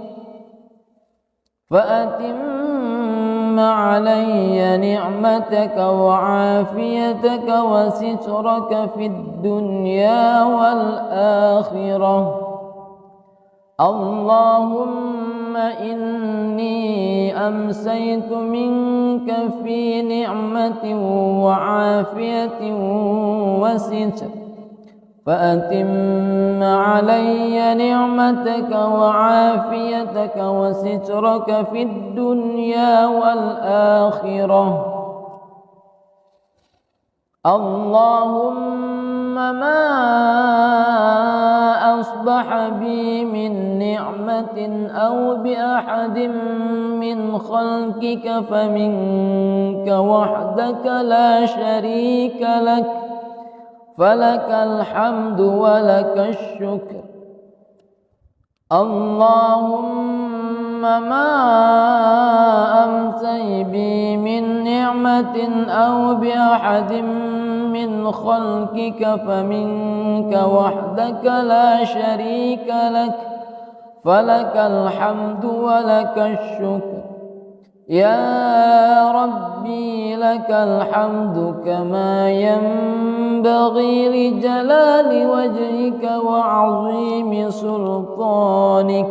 فأتم علي نعمتك وعافيتك وسترك في الدنيا والآخرة. اللهم إني أمسيت منك في نعمة وعافية وستر، فأتم علي نعمتك وعافيتك وسترك في الدنيا والآخرة. اللهم ما أصبح بي من نعمة أو بأحد من خلقك فمنك وحدك لا شريك لك، فلك الحمد ولك الشكر. اللهم ما أمسي بي من نعمة أو بأحد من خلقك فمنك وحدك لا شريك لك، فلك الحمد ولك الشكر. يا ربي لك الحمد كما ينبغي لجلال وجهك وعظيم سلطانك.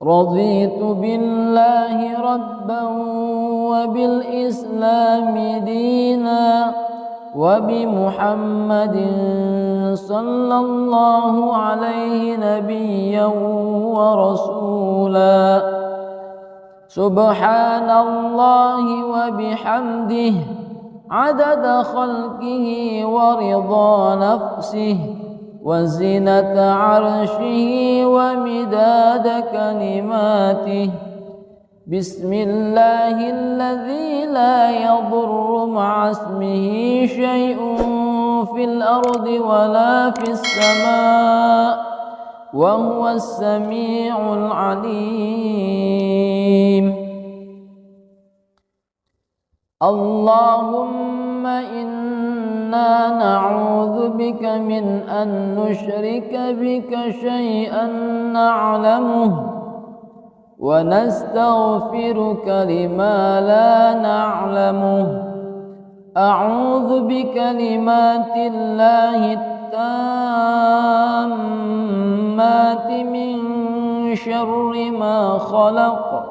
رضيت بالله ربا وبالإسلام دينا وبمحمد صلى الله عليه نبيا ورسولا. سبحان الله وبحمده عدد خلقه ورضا نفسه وزنة عرشه ومداد كلماته. بسم الله الذي لا يضر مع اسمه شيء في الأرض ولا في السماء وهو السميع العليم. اللهم إنا نعوذ بك من أن نشرك بك شيئا نعلمه ونستغفرك لما لا نعلمه. أعوذ بكلمات الله التامات من شر ما خلق.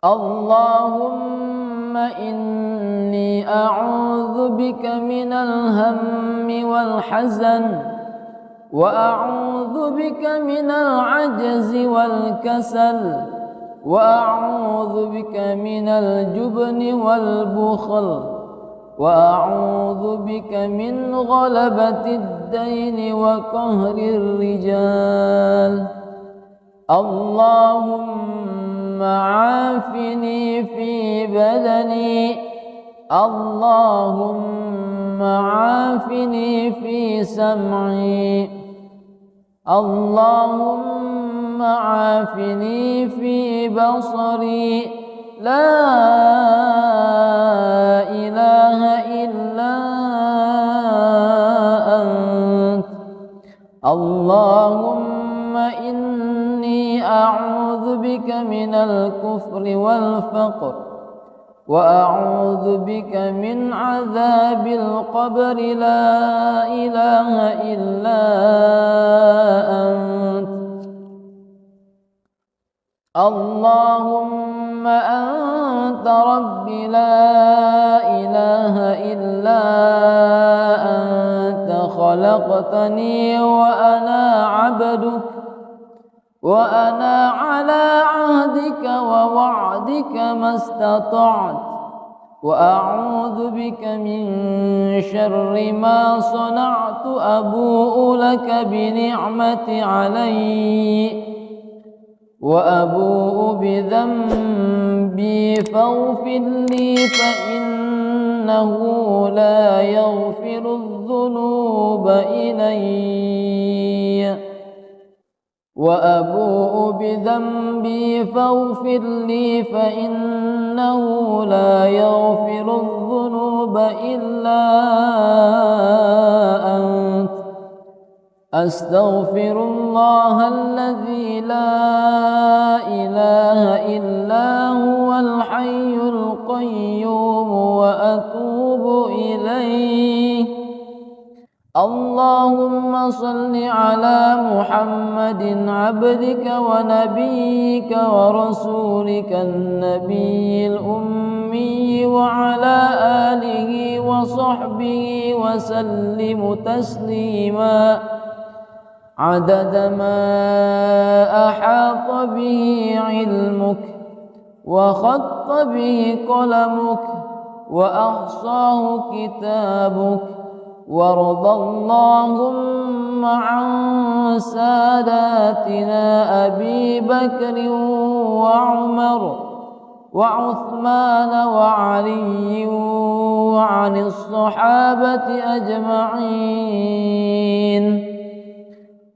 اللهم إني أعوذ بك من الهم والحزن، وأعوذ بك من العجز والكسل، وأعوذ بك من الجبن والبخل، وأعوذ بك من غلبة الدين وقهر الرجال. اللهم عافني في بدني، اللهم عافني في سمعي، اللهم عافني في بصري. لا إله إلا أنت. اللهم إني أعوذ بك من الكفر والفقر، وأعوذ بك من عذاب القبر. لا إله إلا أنت. اللهم أنت ربي لا إله إلا أنت. خلقتني وأنا عبدك، وأنا على عهدك ووعدك ما استطعت. وأعوذ بك من شر ما صنعت أبوء لك بنعمتي علي وأبوء بذنبي فاغفر لي فإنه لا يغفر الذنوب إلي وأبوء بذنبي فاغفر لي فإنه لا يغفر الذنوب إلا أنت أستغفر الله الذي لا إله إلا هو الحي القيوم وأتوب إليه. اللهم صل على محمد عبدك ونبيك ورسولك النبي الأمي وعلى آله وصحبه وسلم تسليما عدد ما أحاط به علمك وخط به قلمك وأحصاه كتابك. وارض اللهم عن ساداتنا أبي بكر وعمر وعثمان وعلي وعن الصحابة أجمعين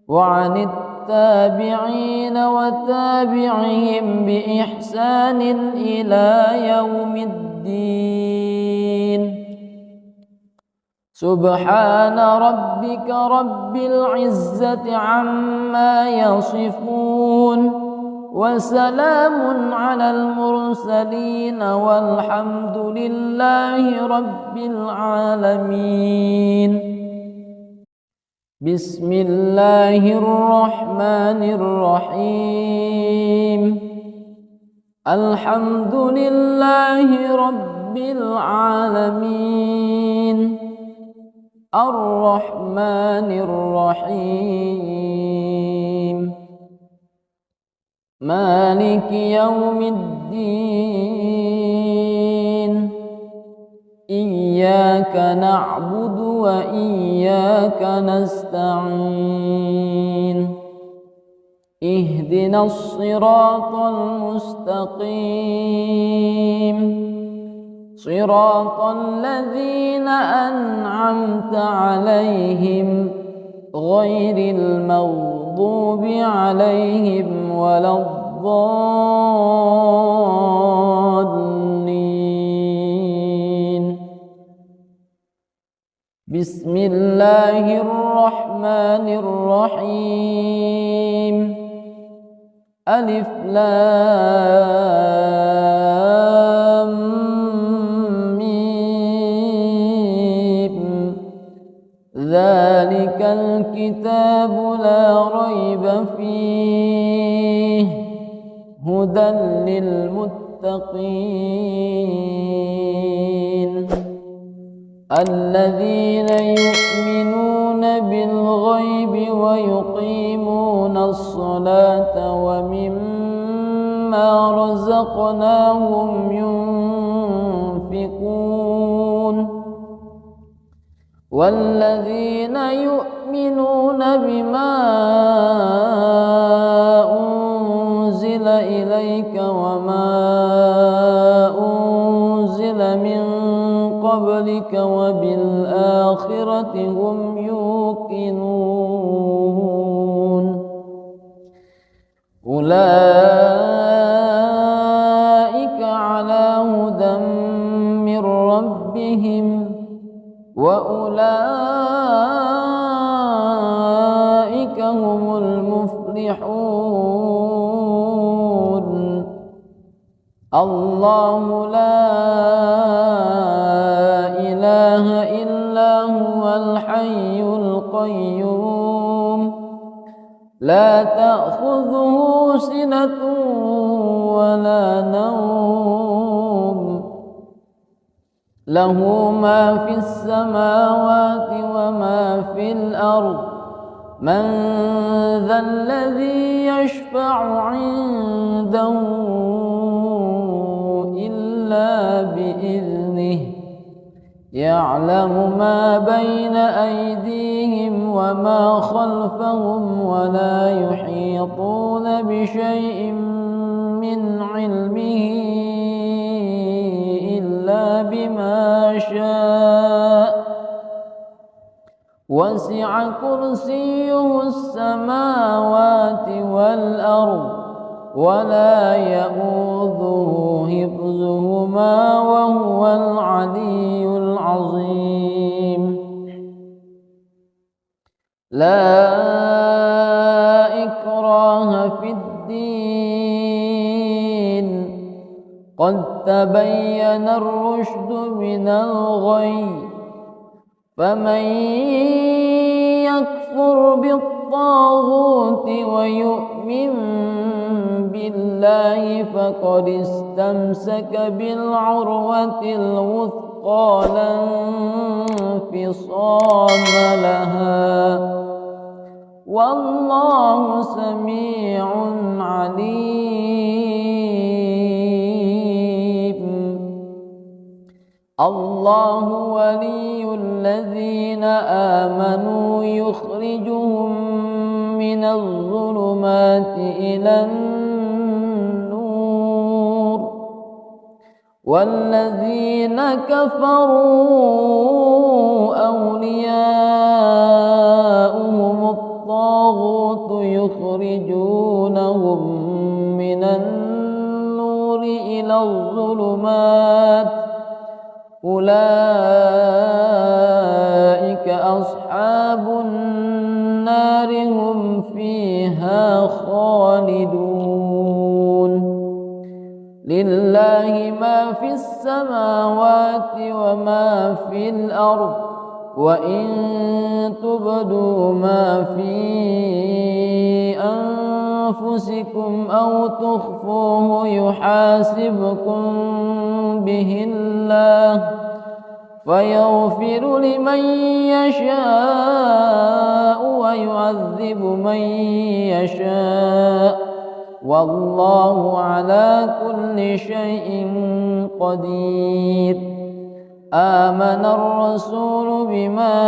وعن التابعين وتابعهم بإحسان إلى يوم الدين. سبحان ربك رب العزة عما يصفون وسلام على المرسلين والحمد لله رب العالمين. بسم الله الرحمن الرحيم. الحمد لله رب العالمين الرحمن الرحيم مالك يوم الدين. إياك نعبد وإياك نستعين. اهدنا الصراط المستقيم صراط الذين أنعمت عليهم غير المغضوب عليهم ولا الضالين. بسم الله الرحمن الرحيم. ألف لام ذلك الكتاب لا ريب فيه هدى للمتقين الذين يؤمنون بالغيب ويقيمون الصلاة ومما رزقناهم ينفقون والذين يؤمنون بما أنزل إليك وما أنزل من قبلك وبالآخرة هم يوقنون أولئك على هدى من ربهم وأولئك هم المفلحون. الله لا إله إلا هو الحي القيوم لا تأخذه سنة ولا نوم له ما في السماوات وما في الأرض من ذا الذي يشفع عنده إلا بإذنه يعلم ما بين أيديهم وما خلفهم ولا يحيطون بشيء من علمه إلا بما شاء وسع كرسيه السماوات والأرض ولا يئوده حفظهما وهو العلي العظيم. لا إكراه في الدين قد تبين الرشد من الغي فمن يكفر بالطاغوت ويؤمن بالله فقد استمسك بالعروة الوثقى لا انفصام لها والله سميع عليم. الله ولي الذين آمنوا يخرجهم من الظلمات إلى النور والذين كفروا أولياؤهم الطاغوت يخرجونهم من النور إلى الظلمات أولئك أصحاب النار هم فيها خالدون. لله ما في السماوات وما في الأرض وإن تبدوا ما في أنفسكم أو تخفوه يحاسبكم به الله فيغفر لمن يشاء ويعذب من يشاء والله على كل شيء قدير. آمن الرسول بما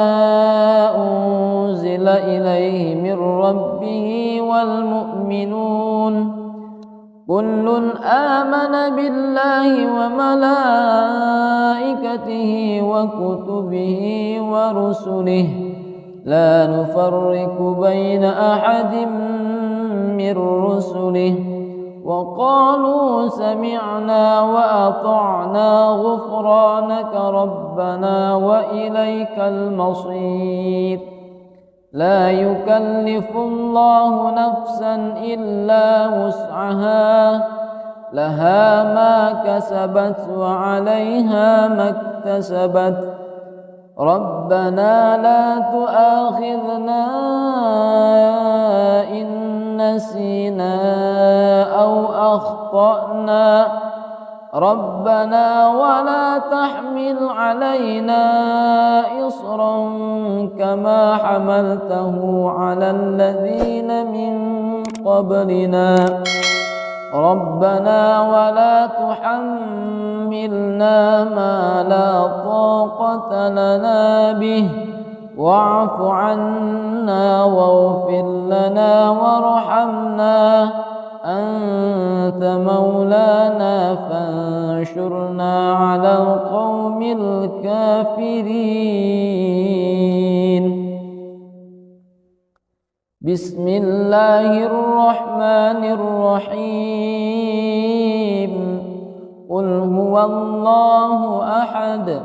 أنزل إليه من ربه والمؤمنون كل آمن بالله وملائكته وكتبه ورسله لا نفرق بين أحد من رسله وقالوا سمعنا وأطعنا غفرانك ربنا وإليك المصير. لا يكلف الله نفسا إلا وسعها لها ما كسبت وعليها ما اكتسبت ربنا لا تؤاخذنا إن نسينا أو أخطأنا ربنا ولا تحمل علينا إصرا كما حملته على الذين من قبلنا ربنا ولا تحملنا ما لا طاقة لنا به واعف عنا واغفر لنا وارحمنا أنت مولانا فانشرنا على القوم الكافرين. بسم الله الرحمن الرحيم قل هو الله أحد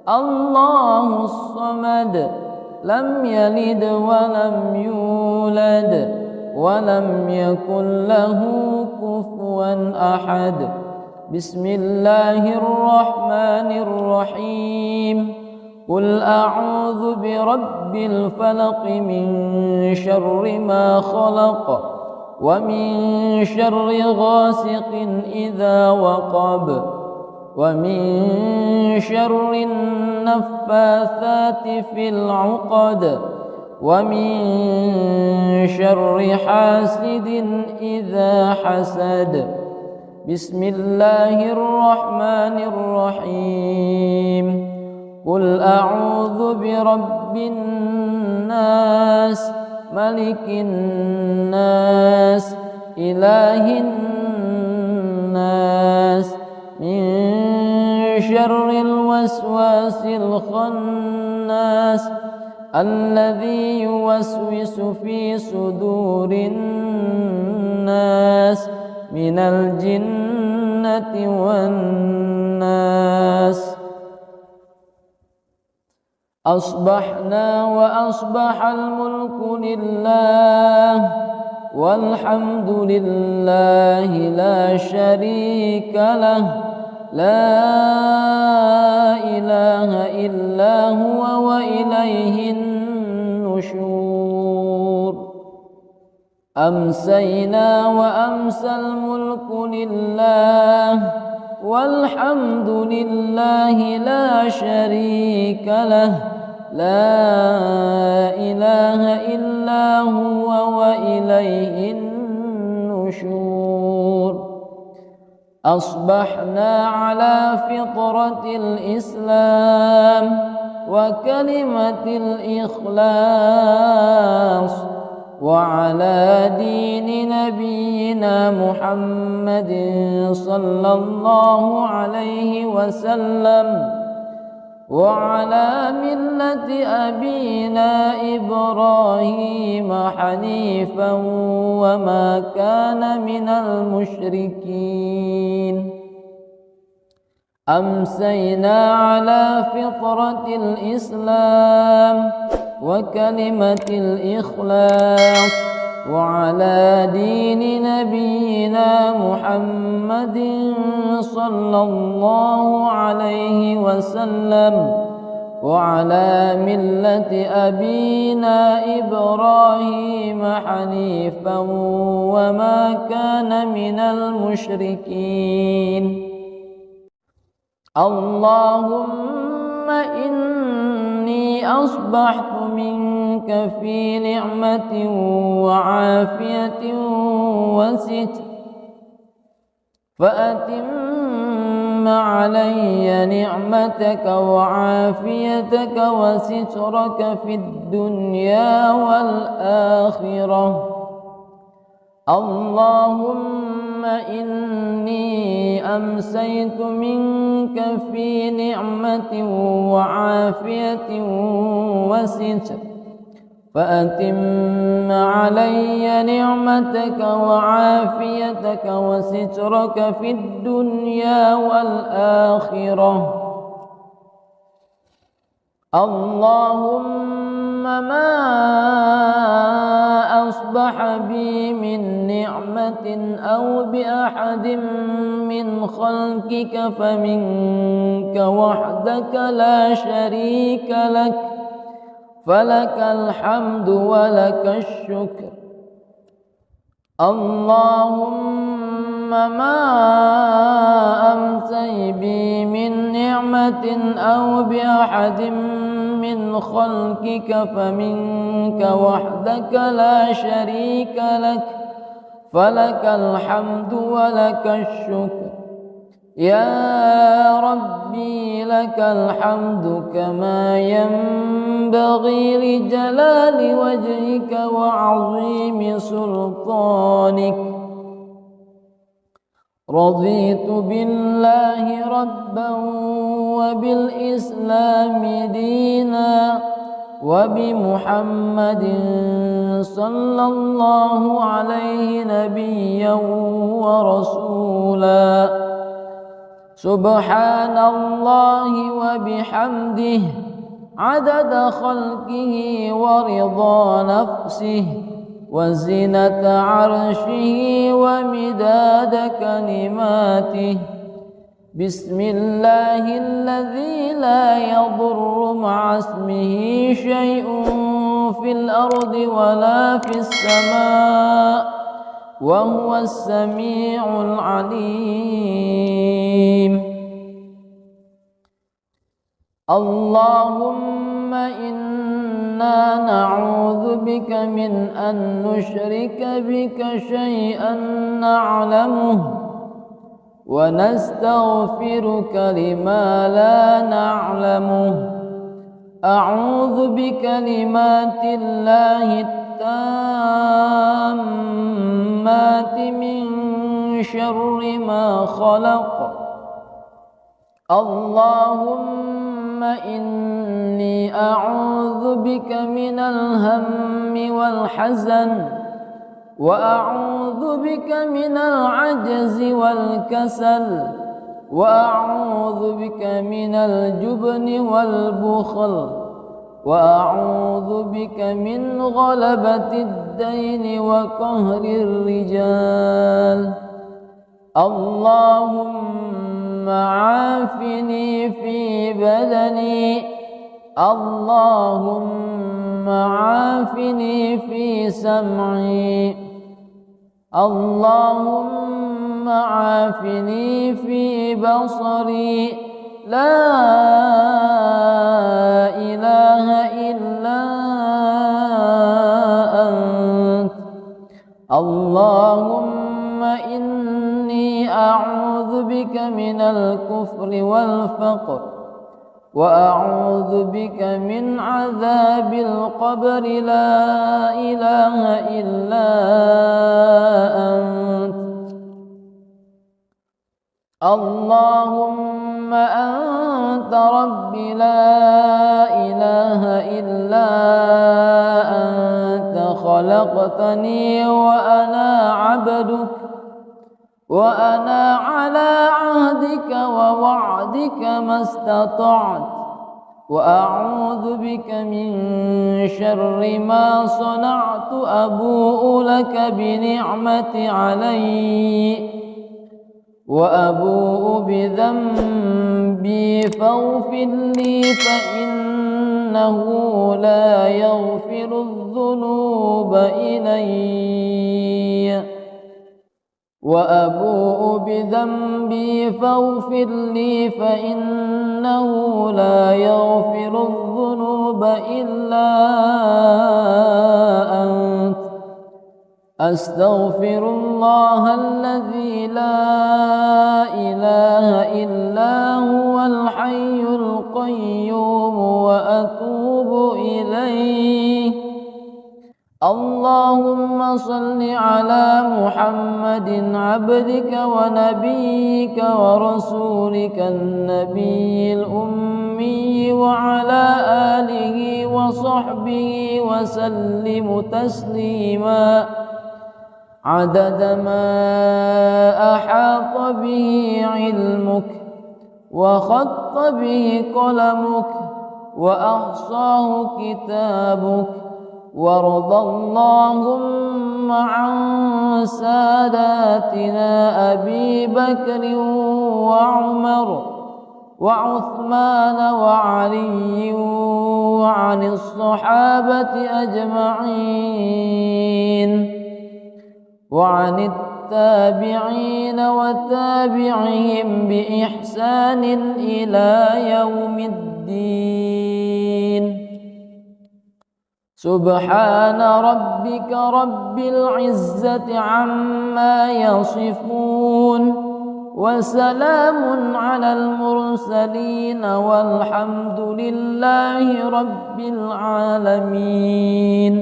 الله الصمد لم يلد ولم يولد ولم يكن له كفوا أحد. بسم الله الرحمن الرحيم قل أعوذ برب الفلق من شر ما خلق ومن شر غاسق إذا وقب ومن شر النفاثات في العقد ومن شر حاسد إذا حسد. بسم الله الرحمن الرحيم قل أعوذ برب الناس ملك الناس إله الناس من شر الوسواس الخناس الذي يوسوس في صدور الناس من الجنة والناس. أصبحنا وأصبح الملك لله والحمد لله لا شريك له لا إله إلا هو وإليه النشور. أمسينا وأمسى الملك لله والحمد لله لا شريك له لا إله إلا هو وإليه النشور. أصبحنا على فطرة الإسلام وكلمة الإخلاص وعلى دين نبينا محمد صلى الله عليه وسلم وعلى ملة أبينا إبراهيم حنيفا وما كان من المشركين. أمسينا على فطرة الإسلام وكلمة الإخلاص وعلى دين نبينا محمد صلى الله عليه وسلم وعلى ملة أبينا إبراهيم حنيفا وما كان من المشركين. اللهم إني أصبحت منك في نعمة وعافية وستر فأتم علي نعمتك وعافيتك وسترك في الدنيا والآخرة. اللهم إني أمسيت منك في نعمة وعافية وستر فأتم علي نعمتك وعافيتك وسترك في الدنيا والآخرة. اللهم ما أصبح بي من نعمة أو بأحد من خلقك فمنك وحدك لا شريك لك فلك الحمد ولك الشكر. اللهم ما أمسي بي من نعمة أو بأحد من خلقك فمنك وحدك لا شريك لك فلك الحمد ولك الشكر. يا ربي لك الحمد كما ينبغي لجلال وجهك وعظيم سلطانك. رضيت بالله ربا وبالإسلام دينا وبمحمد صلى الله عليه نبيا ورسولا. سبحان الله وبحمده عدد خلقه ورضا نفسه وزنة عرشه ومداد كلماته. بسم الله الذي لا يضر مع اسمه شيء في الأرض ولا في السماء وهو السميع العليم. اللهم إنا نعوذ بك من أن نشرك بك شيئا نعلمه ونستغفرك لما لا نعلمه. أعوذ بكلمات الله التامات من شر ما خلق. اللهم إني أعوذ بك من الهم والحزن، وأعوذ بك من العجز والكسل، وأعوذ بك من الجبن والبخل، وأعوذ بك من غلبة الدين وقهر الرجال. اللهم عافني في بدني، اللهم عافني في سمعي، اللهم عافني في بصري. لا إله إلا أنت. اللهم إني أعوذ بك من الكفر والفقر، وأعوذ بك من عذاب القبر. لا إله إلا أنت. اللهم أنت ربي، لا إله إلا أنت. خلقتني وأنا عبدك، وأنا على عهدك ووعدك ما استطعت، وأعوذ بك من شر ما صنعت. أبوء لك بنعمتي علي، وأبوء بذنبي فاغفر لي، فإنه لا يغفر الذنوب إلي. وأبوء بذنبي فاغفر لي، فإنه لا يغفر الذنوب إلا أنت. أستغفر الله الذي لا إله إلا هو الحي القيوم، وأتوب إليه. اللهم صل على محمد عبدك ونبيك ورسولك النبي الأمي، وعلى آله وصحبه وسلم تسليما عدد ما أحاط به علمك، وخط به قلمك، وأحصاه كتابك. وارض اللهم عن ساداتنا أبي بكر وعمر وعثمان وعلي، وعن الصحابة أجمعين، وعن التابعين وتابعهم بإحسان إلى يوم الدين. سبحان ربك رب العزة عما يصفون، وسلام على المرسلين، والحمد لله رب العالمين.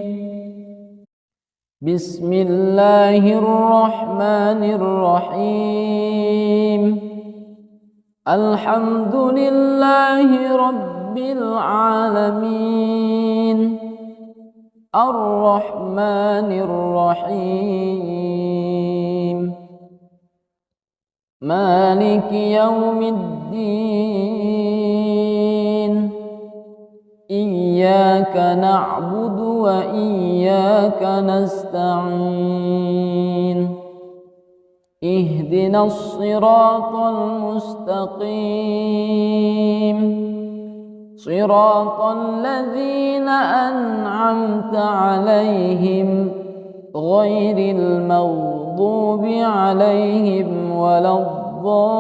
بسم الله الرحمن الرحيم. الحمد لله رب العالمين، الرحمن الرحيم، مالك يوم الدين. إياك نعبد وإياك نستعين. اهدنا الصراط المستقيم، صراط الذين أنعمت عليهم غير المغضوب عليهم ولا الضالين.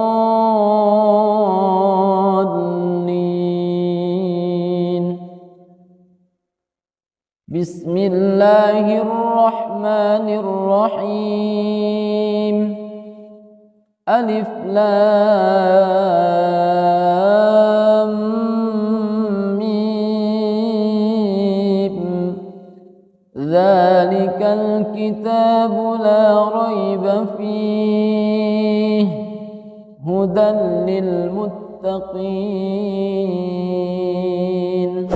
بسم الله الرحمن الرحيم. ألف لام ميم ذلك الكتاب لا ريب فيه هدى للمتقين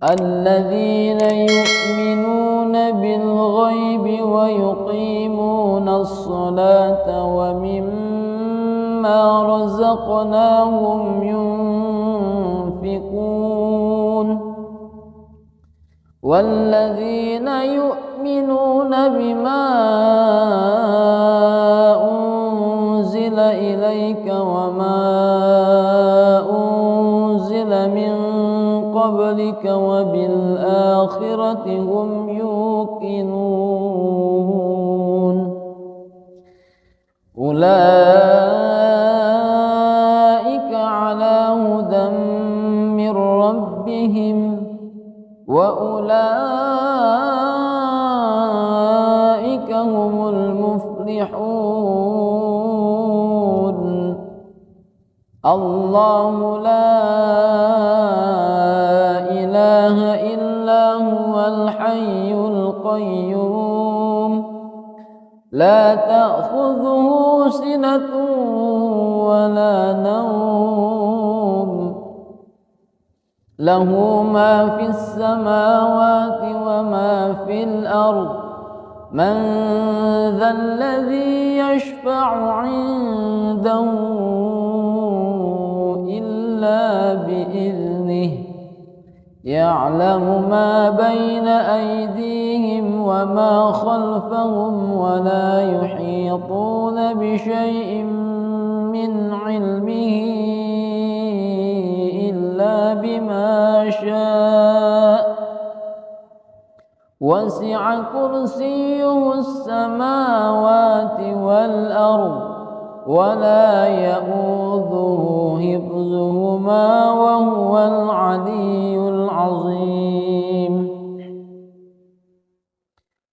الذين يؤمنون بالغيب ويقيمون الصلاة ومما رزقناهم ينفقون والذين يؤمنون بما أنزل إليك وما أنزل من قبلك وبالآخرة هم يوقنون أولئك على هدى من ربهم وأولئك هم المفلحون الله لا إله إلا هو الحي القيوم لا تأخذه سنة ولا نوم له ما في السماوات وما في الأرض من ذا الذي يشفع عنده إلا بإذنه يعلم ما بين أيديهم وما خلفهم ولا يحيطون بشيء من علمه إلا بما شاء وسع كرسيه السماوات والأرض ولا يؤوده حفظهما وهو العلي العظيم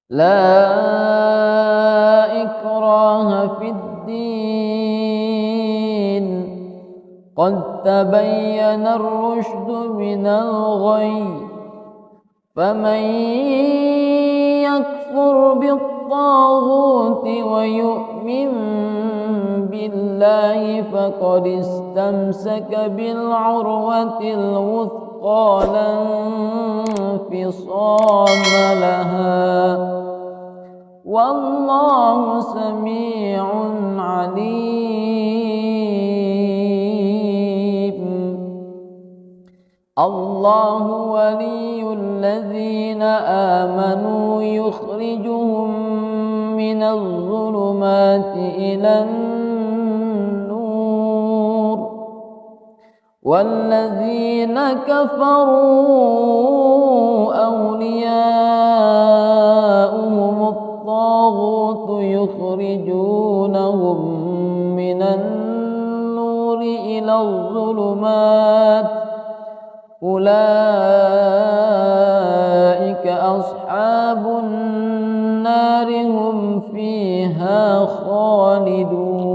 لا إكراه في الدين قد تبين الرشد من الغي فمن يكفر بالطاغوت ويؤمن بالله فقد استمسك بالعروة الوثقى لا انفصام لها والله سميع عليم الله ولي الذين آمنوا يخرجهم من الظلمات إلى النور والذين كفروا أولياؤهم الطاغوت يخرجونهم من النور إلى الظلمات أولئك أصحاب النار هم فيها خالدون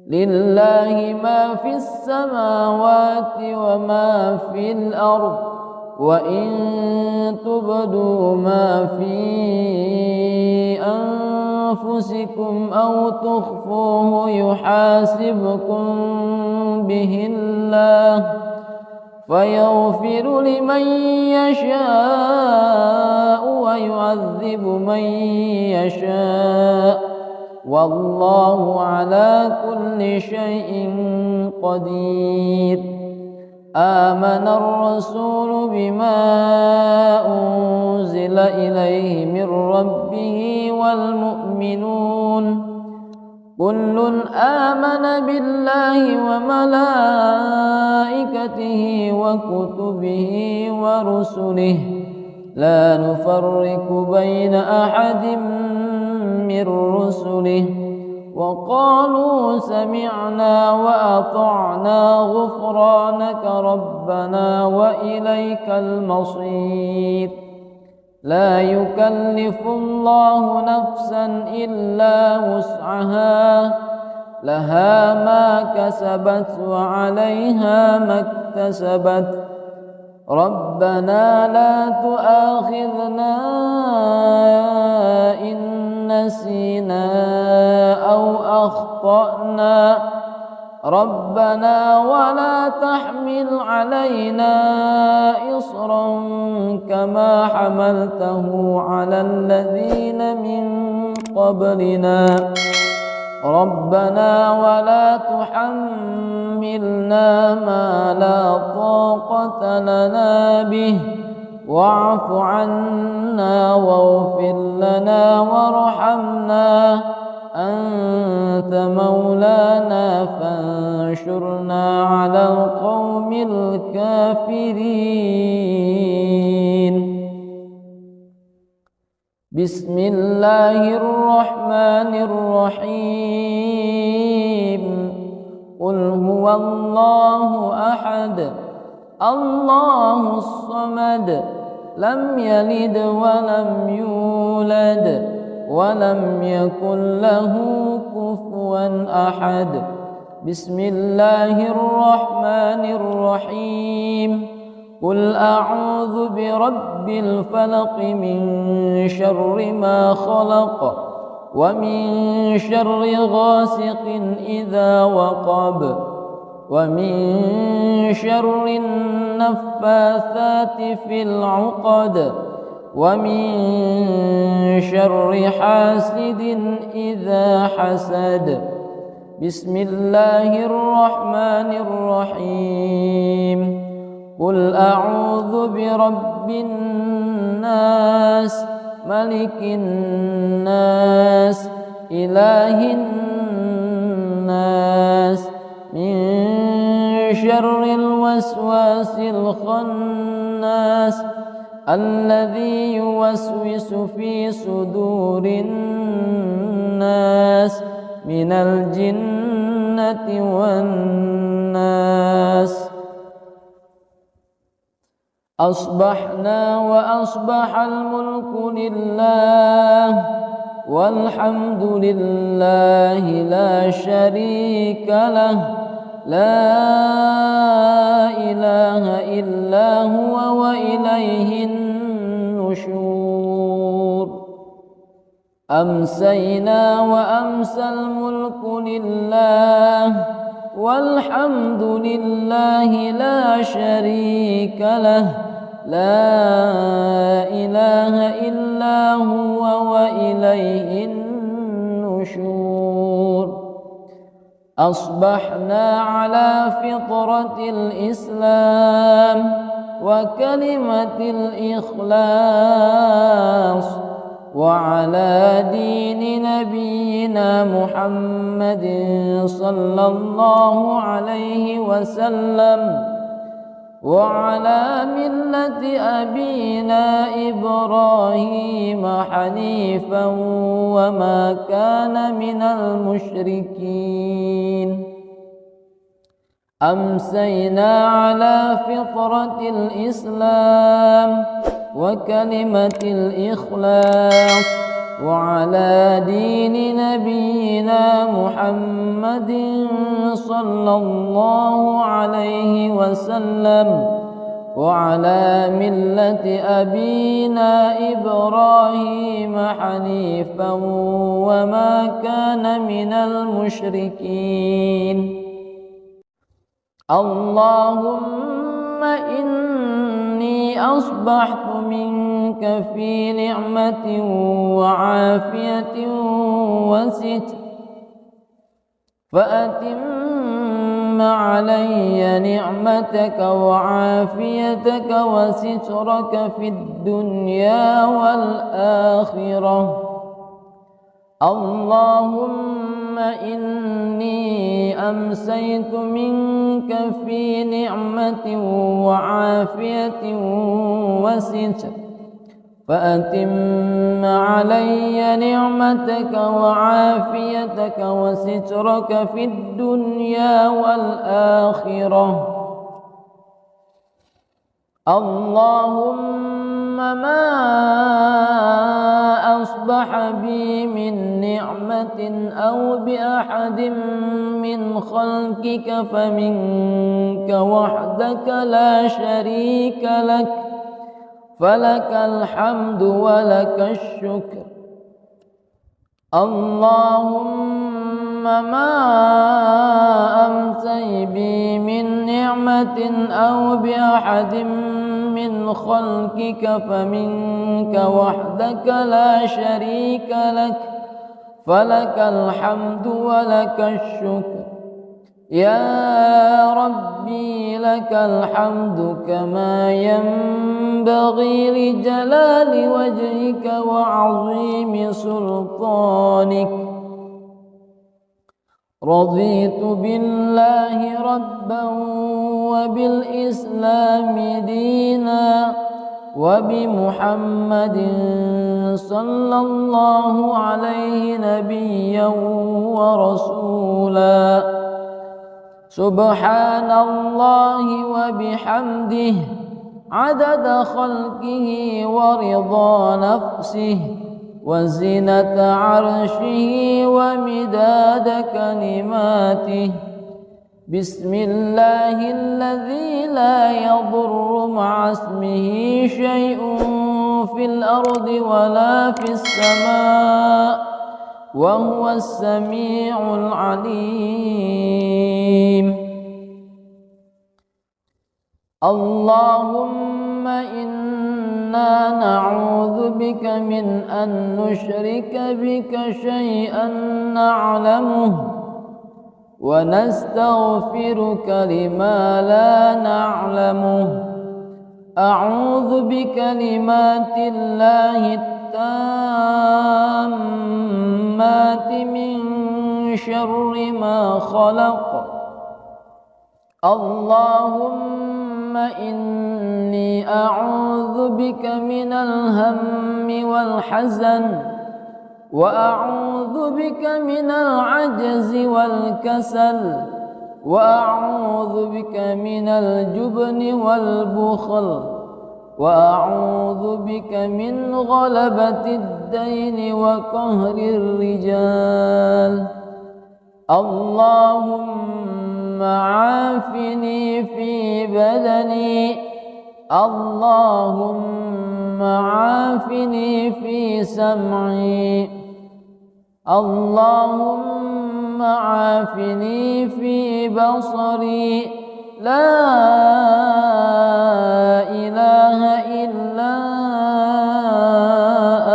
لله ما في السماوات وما في الأرض وإن تبدوا ما في أنفسكم أو تخفوه يحاسبكم به الله فيغفر لمن يشاء ويعذب من يشاء والله على كل شيء قدير آمن الرسول بما أنزل إليه من ربه والمؤمنون كل آمن بالله وملائكته وكتبه ورسله لا نفرق بين أحد من رسله وقالوا سمعنا وأطعنا غفرانك ربنا وإليك المصير لا يكلف الله نفسا إلا وسعها لها ما كسبت وعليها ما اكتسبت ربنا لا تؤاخذنا إن نسينا أو أخطأنا ربنا ولا تحمل علينا إصرا كما حملته على الذين من قبلنا ربنا ولا تحملنا ما لا طاقة لنا به واعف عنا واغفر لنا وارحمنا أنت مولانا فانشرنا على القوم الكافرين. بسم الله الرحمن الرحيم قل هو الله أحد الله الصمد لم يلد ولم يولد ولم يكن له كفوا أحد. بسم الله الرحمن الرحيم قل أعوذ برب الفلق من شر ما خلق ومن شر غاسق إذا وقب ومن شر النفاثات في العقد ومن شر حاسد إذا حسد. بسم الله الرحمن الرحيم قل أعوذ برب الناس ملك الناس إله الناس من شر الوسواس الخناس الذي يوسوس في صدور الناس من الجنة والناس. أصبحنا وأصبح الملك لله والحمد لله لا شريك له لا إله إلا هو وإليه النشور. أمسينا وأمسى الملك لله والحمد لله لا شريك له لا إله إلا هو وإليه النشور. أصبحنا على فطرة الإسلام وكلمة الإخلاص وعلى دين نبينا محمد صلى الله عليه وسلم وعلى ملة أبينا إبراهيم حنيفا وما كان من المشركين. أمسينا على فطرة الإسلام وكلمة الإخلاص وعلى دين نبينا محمد صلى الله عليه وسلم وعلى ملة أبينا إبراهيم حنيفا وما كان من المشركين. اللهم إني أصبحت منك في نعمة وعافية وستر فأتم علي نعمتك وعافيتك وسترك في الدنيا والآخرة. اللهم إني أمسيت منك في نعمة وعافية وستر فأتم علي نعمتك وعافيتك وسترك في الدنيا والآخرة. اللهم ما بصاحبي من نعمة أو بأحد من خلقك فمنك وحدك لا شريك لك، فلك الحمد ولك الشكر. اللهم ما أمسي بي من نعمة أو بأحد من خلقك فمنك وحدك لا شريك لك، فلك الحمد ولك الشكر. يا ربي لك الحمد كما ينبغي لجلال وجهك وعظيم سلطانك. رضيت بالله ربا وبالإسلام دينا وبمحمد صلى الله عليه نبيا ورسولا. سبحان الله وبحمده عدد خلقه ورضا نفسه وزنة عرشه ومداد كلماته. بسم الله الذي لا يضر مع اسمه شيء في الأرض ولا في السماء وهو السميع العليم. اللهم إنا نعوذ بك من أن نشرك بك شيئا نعلمه ونستغفرك لما لا نعلمه. أعوذ بكلمات الله التامات من شر ما خلق. اللهم إني أعوذ بك من الهم والحزن، وأعوذ بك من العجز والكسل، وأعوذ بك من الجبن والبخل، وأعوذ بك من غلبة الدين وقهر الرجال. اللهم عافني في بدني، اللهم عافني في سمعي، اللهم عافني في بصري. لا إله إلا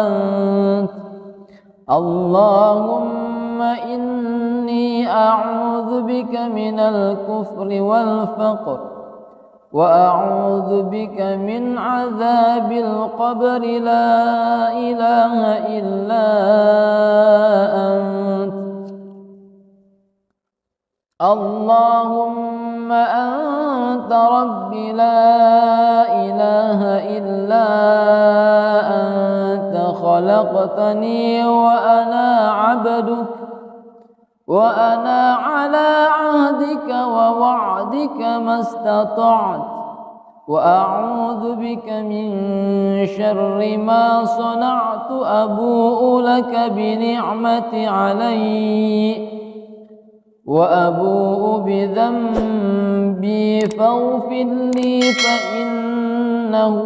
أنت. اللهم إني أعوذ بك من الكفر والفقر، وأعوذ بك من عذاب القبر. لا إله إلا أنت. اللهم أنت ربي لا إله إلا أنت. خلقتني وأنا عبدك، وأنا على عهدك ووعدك ما استطعت، وأعوذ بك من شر ما صنعت. أبوء لك بنعمتي علي وأبوء بذنبي فاغفر لي، فإنه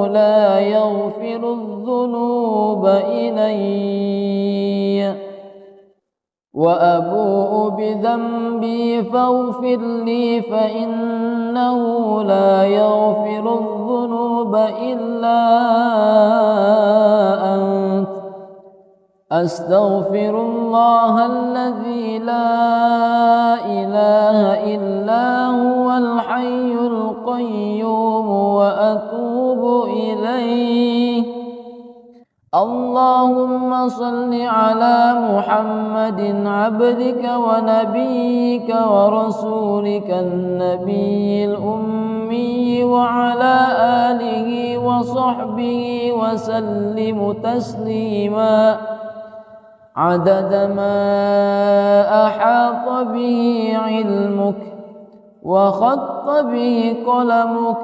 لا يغفر الذنوب إلي. وأبوء بذنبي فاغفر لي، فإنه لا يغفر الذنوب إلا أنت. أستغفر الله الذي لا إله إلا هو الحي القيوم وأتوب إليه. اللهم صل على محمد عبدك ونبيك ورسولك النبي الأمي وعلى آله وصحبه وسلم تسليما عدد ما أحاط به علمك وخط به قلمك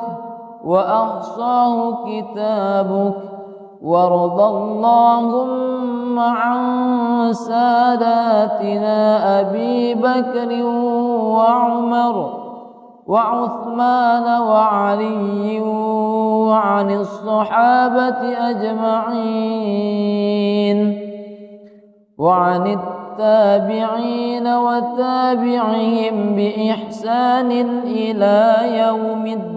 وأحصاه كتابك. وارض اللهم ثم عن ساداتنا أبي بكر وعمر وعثمان وعلي وعن الصحابة أجمعين وعن التابعين وتابعهم بإحسان إلى يوم الدين.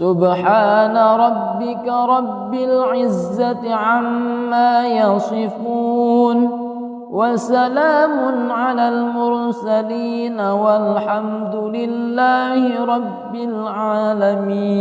سبحان ربك رب العزة عما يصفون وسلام على المرسلين والحمد لله رب العالمين.